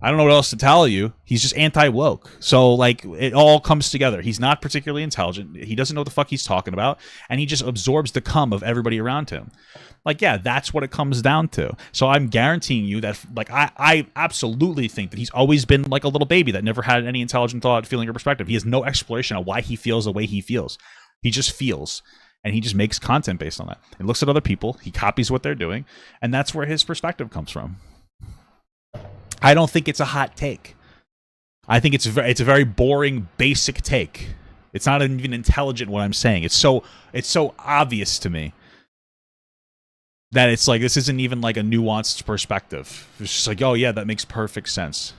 I don't know what else to tell you. He's just anti-woke. So, like, it all comes together. He's not particularly intelligent. He doesn't know what the fuck he's talking about. And he just absorbs the cum of everybody around him. Like, yeah, that's what it comes down to. So I'm guaranteeing you that, like, I absolutely think that he's always been like a little baby that never had any intelligent thought, feeling, or perspective. He has no exploration on why he feels the way he feels. He just feels. And he just makes content based on that. He looks at other people. He copies what they're doing. And that's where his perspective comes from. I don't think it's a hot take. I think it's a very boring, basic take. It's not even intelligent what I'm saying. It's so obvious to me that it's like this isn't even like a nuanced perspective. It's just like, oh yeah, that makes perfect sense.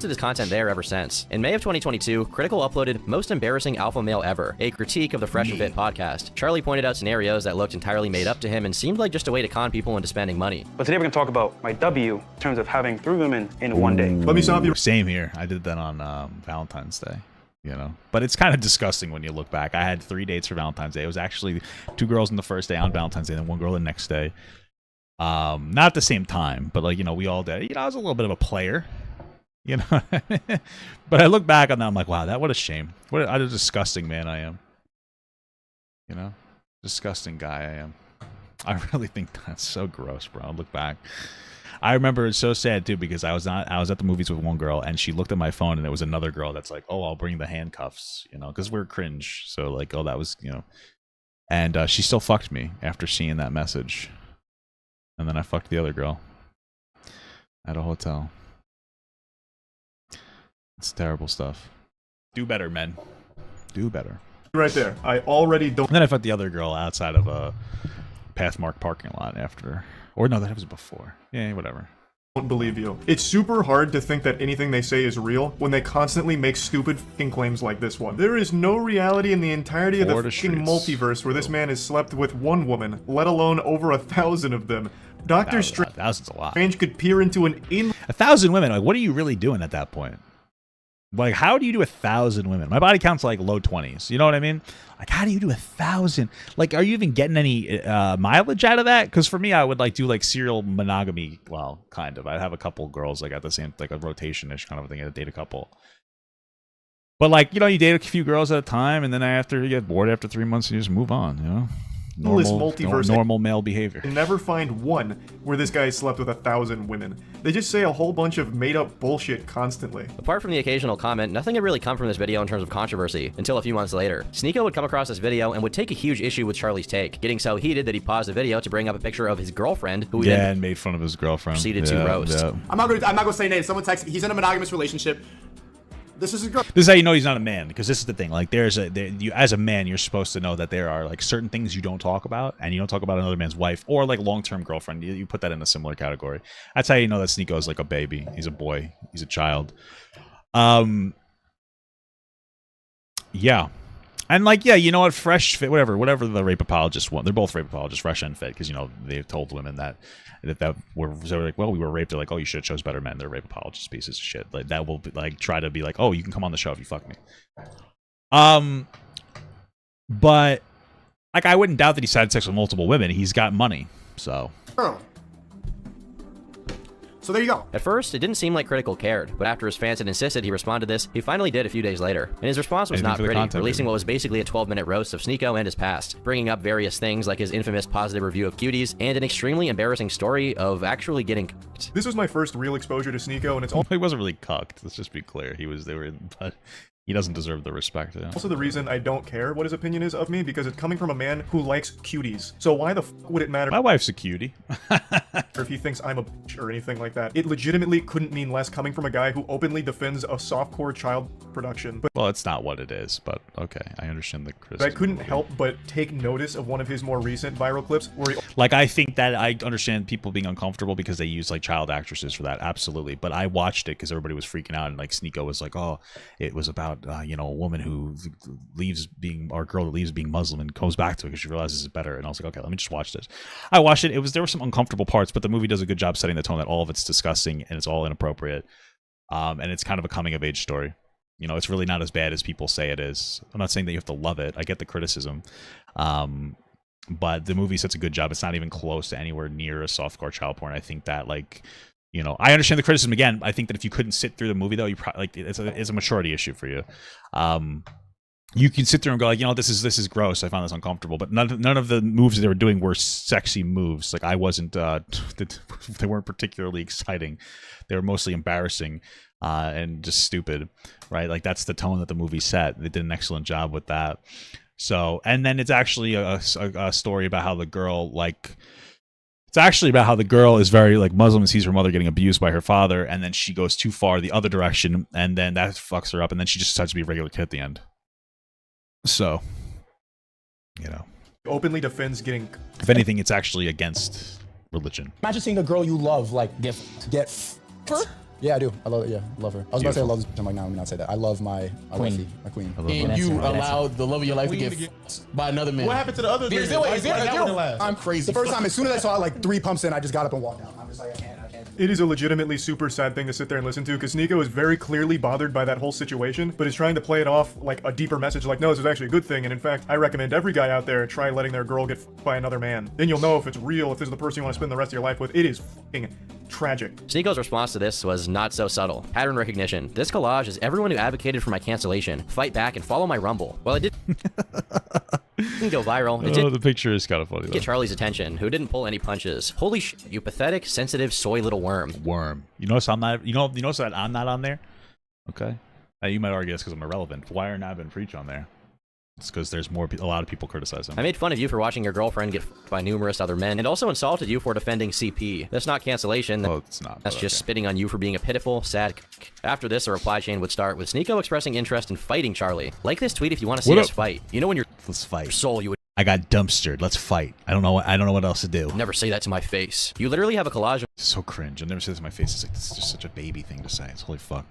To this content there ever since. In May of 2022, Critical uploaded Most Embarrassing Alpha Male Ever, a critique of the Fresh and Fit podcast. Charlie pointed out scenarios that looked entirely made up to him and seemed like just a way to con people into spending money. But today we're going to talk about my W in terms of having 3 women in one day. Let me stop you. Same here. I did that on Valentine's Day. You know, but it's kind of disgusting when you look back. I had 3 dates for Valentine's Day. It was actually 2 girls on the first day on Valentine's Day and 1 girl the next day. Not at the same time, but like, you know, we all did. You know, I was a little bit of a player. You know, but I look back on that, I'm like, wow, what a shame. What a disgusting man I am. You know, disgusting guy I am. I really think that's so gross, bro. I look back. I remember it's so sad too because I was at the movies with 1 girl and she looked at my phone and it was another girl that's like, oh, I'll bring the handcuffs, you know, because we're cringe. So like, oh, that was, you know, and she still fucked me after seeing that message, and then I fucked the other girl at a hotel. It's terrible stuff. Do better, men. Do better. Right there. I already don't. And then I fucked the other girl outside of a Pathmark parking lot after. Or no, that was before. Yeah, whatever. Don't believe you. It's super hard to think that anything they say is real when they constantly make stupid fucking claims like this one. There is no reality in the entirety of the fucking multiverse where this man has slept with 1 woman, let alone over 1,000 of them. Doctor Strange. 1,000's a lot. Could peer into an 1,000 women. Like, what are you really doing at that point? Like, how do you do 1,000 women? My body count's like low 20s. You know what I mean? Like, how do you do 1,000? Like, are you even getting any mileage out of that? Because for me, I would like do like serial monogamy. Well, kind of. I'd have a couple girls like at the same, like a rotation-ish kind of thing. I'd date a couple. But like, you know, you date a few girls at a time, and then after you get bored after 3 months, you just move on. You know. Normal male behavior. Never find one where this guy slept with 1,000 women. They just say a whole bunch of made-up bullshit constantly. Apart from the occasional comment, nothing had really come from this video in terms of controversy, until a few months later. Sneako would come across this video and would take a huge issue with Charlie's take, getting so heated that he paused the video to bring up a picture of his girlfriend, who he then made fun of his girlfriend. Proceeded to roast. Yeah. I'm not gonna say names. Someone texted me. He's in a monogamous relationship. This is a girl. This is how you know he's not a man, because this is the thing. Like, you as a man, you're supposed to know that there are like certain things you don't talk about, and you don't talk about another man's wife or like long-term girlfriend. You put that in a similar category. That's how you know that Sneako is like a baby. He's a boy. He's a child. Yeah. And like, yeah, you know what? Fresh Fit, whatever the rape apologists want. They're both rape apologists, Fresh and Fit, because you know they've told women that were like, well, we were raped. They're like, oh, you should have chose better men. They're rape apologists, pieces of shit. Like that will be, like try to be like, oh, you can come on the show if you fuck me. But like, I wouldn't doubt that he's had sex with multiple women. He's got money, so. Girl. So there you go. At first, it didn't seem like Critical cared, but after his fans had insisted he respond to this, he finally did a few days later. And his response was not pretty, releasing what was basically a 12-minute roast of Sneako and his past, bringing up various things like his infamous positive review of Cuties, and an extremely embarrassing story of actually getting cucked. This was my first real exposure to Sneako, and it's all— He wasn't really cucked, let's just be clear. But he doesn't deserve the respect. Yeah. Also the reason I don't care what his opinion is of me, because it's coming from a man who likes cuties. So why the f would it matter? My wife's a cutie. if he thinks I'm a bitch or anything like that. It legitimately couldn't mean less coming from a guy who openly defends a softcore child production. But well, it's not what it is, but okay, I understand the criticism. I couldn't help but take notice of one of his more recent viral clips where he... Like, I think that I understand people being uncomfortable because they use like child actresses for that, absolutely. But I watched it because everybody was freaking out, and like Sneeko was like, oh, it was about you know, a woman who leaves being, or a girl that leaves being Muslim and goes back to it because she realizes it's better. And I was like, okay, let me just watch this. I watched it. There were some uncomfortable parts, but the movie does a good job setting the tone that all of it's disgusting and it's all inappropriate. And it's kind of a coming of age story. You know, it's really not as bad as people say it is. I'm not saying that you have to love it. I get the criticism. But the movie sets a good job. It's not even close to anywhere near a softcore child porn. I think that, like, you know, I understand the criticism. Again, I think that if you couldn't sit through the movie, though, you probably, like, it's a maturity issue for you. You can sit there and go, like, you know, this is gross. I found this uncomfortable. But none of the moves that they were doing were sexy moves. Like, I wasn't, they weren't particularly exciting. They were mostly embarrassing and just stupid, right? Like, that's the tone that the movie set. They did an excellent job with that. So, and then it's actually a story about how the girl, like, it's actually about how the girl is very, like, Muslim and sees her mother getting abused by her father, and then she goes too far the other direction, and then that fucks her up, and then she just decides to be a regular kid at the end. So, you know. Openly defends getting... If anything, it's actually against religion. Imagine seeing a girl you love, like, get her? Yeah, I do. I love it. Yeah, I love her. I was about to say I love this bitch. I'm like, no, let me not say that. I love my queen. My queen. And you allowed the love of your life to get by another man. What happened to the other man? I'm crazy. The first time, as soon as I saw it, like 3 pumps in, I just got up and walked out. I'm just like, I can't. It is a legitimately super sad thing to sit there and listen to, because Sneeko is very clearly bothered by that whole situation, but is trying to play it off like a deeper message, like, no, this is actually a good thing, and in fact, I recommend every guy out there try letting their girl get f***ed by another man. Then you'll know if it's real, if this is the person you want to spend the rest of your life with. It is f***ing tragic. Sneeko's response to this was not so subtle. Pattern recognition. This collage is everyone who advocated for my cancellation. Fight back and follow my rumble. Well, it didn't go viral. It did the picture is kind of funny, though. Get Charlie's attention, who didn't pull any punches. Holy shit, you pathetic, sensitive, soy little worm. Worm. You notice I'm not, you notice that I'm not on there? Okay. You might argue that's because I'm irrelevant. Why are Nab and Preach on there? It's because there's a lot of people criticize him. I made fun of you for watching your girlfriend get f***ed by numerous other men, and also insulted you for defending CP. That's not cancellation. Oh, it's not. That's just spitting on you for being a pitiful, sad c***. After this, a reply chain would start with Sneeko expressing interest in fighting Charlie. Like this tweet if you want to see us fight. You know when let's fight. Your soul, you would. I got dumpstered. Let's fight. I don't know what else to do. Never say that to my face. You literally have a collage of... So cringe. I never say this to my face. It's like, this is just such a baby thing to say. It's holy fuck.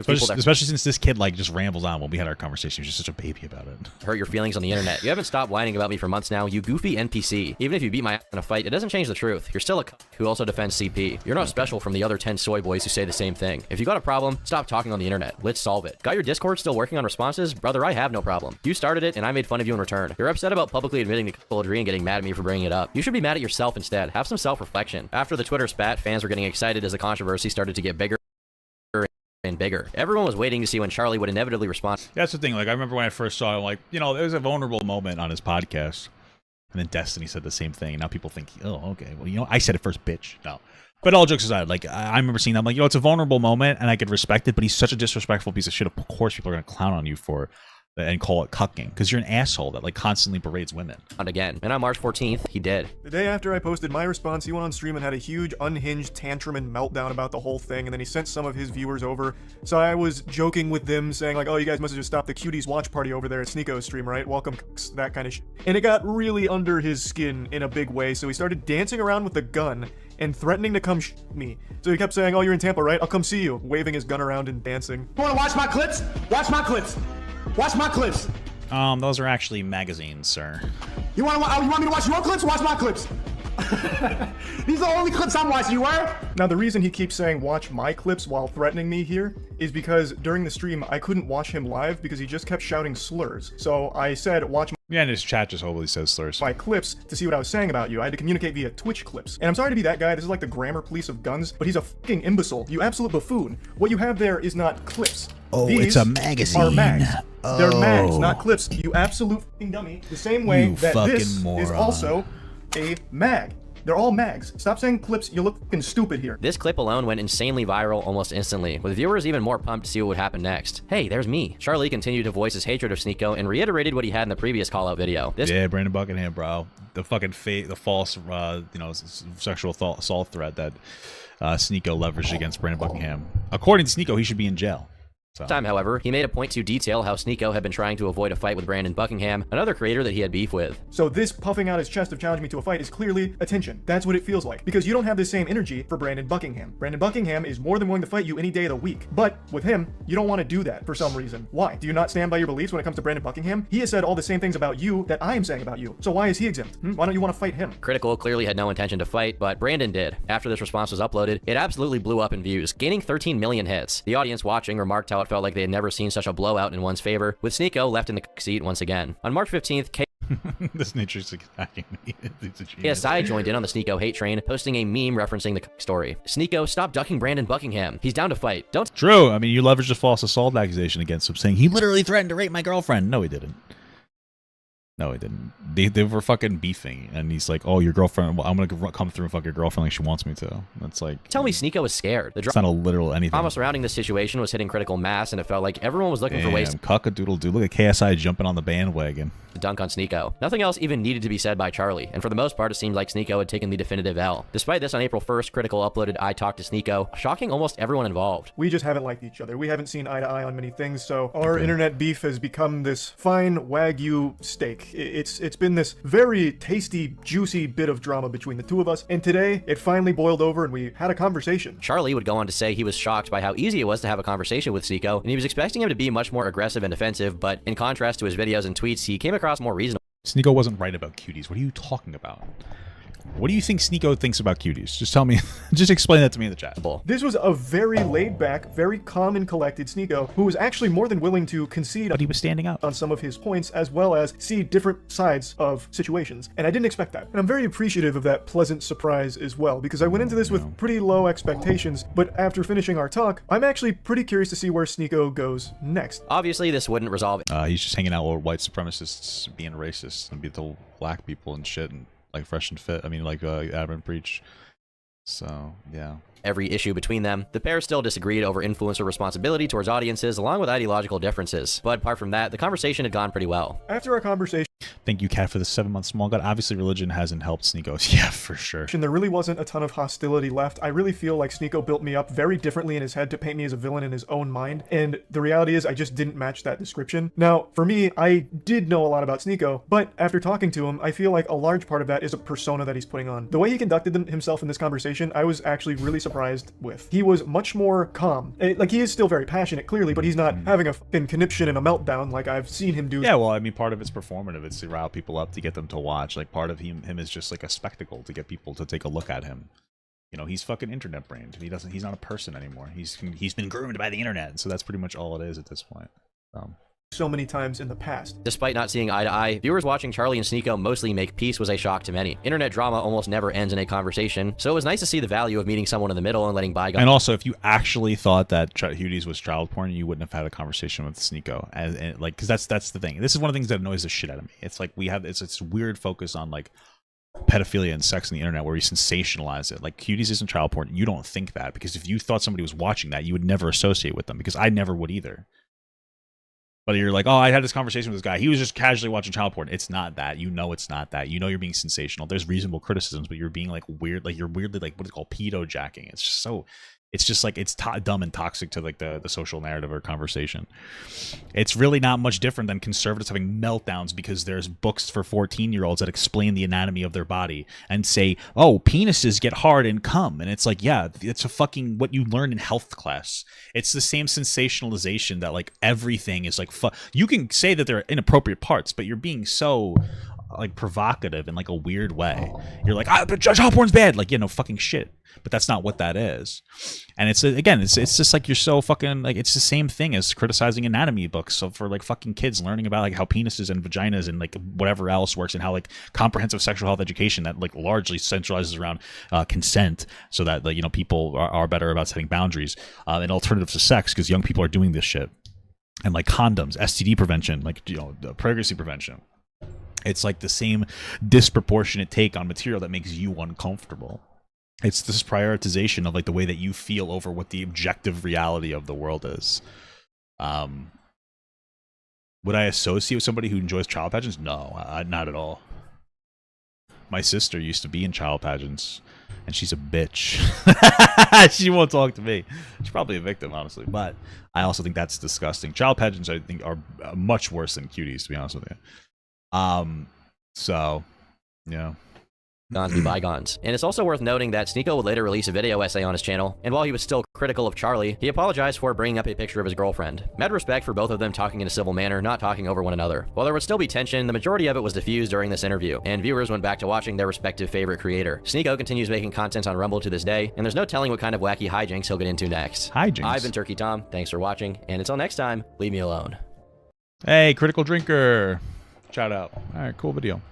Especially since this kid like just rambles on when we had our conversation. He was just such a baby about it. Hurt your feelings on the internet. You haven't stopped whining about me for months now, you goofy NPC. Even if you beat my ass in a fight, it doesn't change the truth. You're still a cuck who also defends CP. You're not special from the other 10 soy boys who say the same thing. If you got a problem, stop talking on the internet. Let's solve it. Got your Discord still working on responses? Brother, I have no problem. You started it and I made fun of you in return. You're upset about publicly admitting to cuckoldry and getting mad at me for bringing it up. You should be mad at yourself instead. Have some self-reflection. After the Twitter spat, fans were getting excited as the controversy started to get bigger and bigger. Everyone was waiting to see when Charlie would inevitably respond. That's the thing. Like, I remember when I first saw him, like, you know, there was a vulnerable moment on his podcast, and then Destiny said the same thing. And now people think, oh, okay, well, you know, I said it first, bitch. No. But all jokes aside, like, I remember seeing that. I'm like, you know, it's a vulnerable moment, and I could respect it, but he's such a disrespectful piece of shit. Of course, people are going to clown on you for it and call it cucking, because you're an asshole that, like, constantly berates women. And again, and on March 14th, he did. The day after I posted my response, he went on stream and had a huge unhinged tantrum and meltdown about the whole thing, and then he sent some of his viewers over. So I was joking with them, saying like, oh, you guys must have just stopped the cuties watch party over there at Sneeko's stream, right? Welcome, that kind of shit. And it got really under his skin in a big way, so he started dancing around with the gun and threatening to come me. So he kept saying, oh, you're in Tampa, right? I'll come see you, waving his gun around and dancing. You wanna watch my clips? Watch my clips. Watch my clips. Those are actually magazines, sir. You want me to watch your clips? Watch my clips. These are the only clips I'm watching, you were? Now, the reason he keeps saying watch my clips while threatening me here is because during the stream, I couldn't watch him live because he just kept shouting slurs. So I said, watch yeah, and his chat just always says slurs. My clips to see what I was saying about you. I had to communicate via Twitch clips. And I'm sorry to be that guy. This is like the grammar police of guns, but he's a fucking imbecile. You absolute buffoon. What you have there is not clips. Oh, These it's a magazine. Are mags. Oh. They're mags, not clips. You absolute fucking dummy. The same way that this is also a mag. They're all mags. Stop saying clips. You look fucking stupid here. This clip alone went insanely viral almost instantly, with viewers even more pumped to see what would happen next. Hey, there's me. Charlie continued to voice his hatred of Sneeko and reiterated what he had in the previous call-out video. Yeah, Brandon Buckingham, bro. the fucking the false, you know, sexual assault threat that Sneako leveraged against Brandon Buckingham. According to Sneako, he should be in jail. Time, however, he made a point to detail how Sneako had been trying to avoid a fight with Brandon Buckingham, another creator that he had beef with. So this puffing out his chest of challenging me to a fight is clearly attention. That's what it feels like. Because you don't have the same energy for Brandon Buckingham. Brandon Buckingham is more than willing to fight you any day of the week. But with him, you don't want to do that for some reason. Why? Do you not stand by your beliefs when it comes to Brandon Buckingham? He has said all the same things about you that I am saying about you. So why is he exempt? Why don't you want to fight him? Cr1TiKaL clearly had no intention to fight, but Brandon did. After this response was uploaded, it absolutely blew up in views, gaining 13 million hits. The audience watching remarked how it felt like they had never seen such a blowout in one's favor, with Sneako left in the seat once again. On March 15th, this nature's attacking me. KSI joined in on the Sneako hate train, posting a meme referencing the story. Sneako, stop ducking Brandon Buckingham. He's down to fight. Don't. True. I mean, you leveraged a false assault accusation against him, saying he literally threatened to rape my girlfriend. No, he didn't. No, he didn't. They were fucking beefing, and he's like, "Oh, your girlfriend. Well, I'm gonna come through and fuck your girlfriend like she wants me to." That's like. Tell me, Sneako was scared. It's not a literal anything. Drama surrounding this situation was hitting critical mass, and it felt like everyone was looking for ways to cock-a-doodle-doo. Look at KSI jumping on the bandwagon. To dunk on Sneako. Nothing else even needed to be said by Charlie, and for the most part, it seemed like Sneako had taken the definitive L. Despite this, on April 1st, Cr1TiKaL uploaded I Talked to Sneako, shocking almost everyone involved. We just haven't liked each other. We haven't seen eye to eye on many things, so our internet beef has become this fine Wagyu steak. It's been this very tasty, juicy bit of drama between the two of us, and today it finally boiled over and we had a conversation. Charlie would go on to say he was shocked by how easy it was to have a conversation with Sneako, and he was expecting him to be much more aggressive and defensive, but in contrast to his videos and tweets, he came across more reasonable. Sneako wasn't right about cuties. What are you talking about? What do you think Sneako thinks about cuties? Just tell me. Just explain that to me in the chat. This was a very laid-back, very calm and collected Sneako who was actually more than willing to concede. But he was standing up on some of his points, as well as see different sides of situations. And I didn't expect that. And I'm very appreciative of that pleasant surprise as well, because I went into this with pretty low expectations. But after finishing our talk, I'm actually pretty curious to see where Sneako goes next. Obviously, this wouldn't resolve it. He's just hanging out with white supremacists, being racist, and be the black people and shit, and like Fresh and Fit. I mean, like Adam Preach. So yeah. Every issue between them, the pair still disagreed over influencer responsibility towards audiences, along with ideological differences. But apart from that, the conversation had gone pretty well. After our conversation. Thank you, Kat, for the 7-month small god. Obviously, religion hasn't helped Sneako. Yeah, for sure. There really wasn't a ton of hostility left. I really feel like Sneako built me up very differently in his head to paint me as a villain in his own mind. And the reality is I just didn't match that description. Now, for me, I did know a lot about Sneako, but after talking to him, I feel like a large part of that is a persona that he's putting on. The way he conducted himself in this conversation, I was actually really surprised with. He was much more calm. Like, he is still very passionate, clearly, but he's not having a fucking conniption and a meltdown like I've seen him do. Yeah, well, I mean, part of it's performative. It's to rile people up, to get them to watch. Like, part of him is just like a spectacle to get people to take a look at him. You know, he's fucking internet brained. He's not a person anymore. He's been groomed by the internet. So that's pretty much all it is at this point. So many times in the past. Despite not seeing eye to eye, viewers watching Charlie and Sneako mostly make peace was a shock to many. Internet drama almost never ends in a conversation, so it was nice to see the value of meeting someone in the middle and letting bygones. And also, if you actually thought that Cuties was child porn, you wouldn't have had a conversation with Sneako. And like, because that's the thing. This is one of the things that annoys the shit out of me. It's like it's weird focus on like pedophilia and sex on the internet where we sensationalize it. Like, Cuties isn't child porn. You don't think that, because if you thought somebody was watching that, you would never associate with them, because I never would either. But you're like, oh, I had this conversation with this guy. He was just casually watching child porn. It's not that. You know it's not that. You know you're being sensational. There's reasonable criticisms, but you're being like weird. Like, you're weirdly like what is called pedo jacking. It's just so. It's just like it's dumb and toxic to like the social narrative or conversation. It's really not much different than conservatives having meltdowns because there's books for 14-year-olds that explain the anatomy of their body and say, oh, penises get hard and come. And it's like, yeah, it's a fucking what you learn in health class. It's the same sensationalization that like everything is like you can say that they're inappropriate parts, but you're being so like provocative in like a weird way. You're like, child porn's bad. Like, no fucking shit. But that's not what that is. And it's again, it's just like you're so fucking like it's the same thing as criticizing anatomy books. So for like fucking kids learning about like how penises and vaginas and like whatever else works, and how like comprehensive sexual health education that like largely centralizes around consent, so that like people are better about setting boundaries and alternatives to sex, because young people are doing this shit, and like condoms, STD prevention, like pregnancy prevention. It's like the same disproportionate take on material that makes you uncomfortable. It's this prioritization of like the way that you feel over what the objective reality of the world is. Would I associate with somebody who enjoys child pageants? No, not at all. My sister used to be in child pageants, and she's a bitch. She won't talk to me. She's probably a victim, honestly. But I also think that's disgusting. Child pageants, I think, are much worse than cuties, to be honest with you. So, yeah. Bygones be bygones. And it's also worth noting that Sneako would later release a video essay on his channel, and while he was still critical of Charlie, he apologized for bringing up a picture of his girlfriend. Mad respect for both of them talking in a civil manner, not talking over one another. While there would still be tension, the majority of it was diffused during this interview, and viewers went back to watching their respective favorite creator. Sneako continues making content on Rumble to this day, and there's no telling what kind of wacky hijinks he'll get into next. Hijinks? I've been Turkey Tom, thanks for watching, and until next time, leave me alone. Hey, Critical Drinker. Shout out. All right, cool video.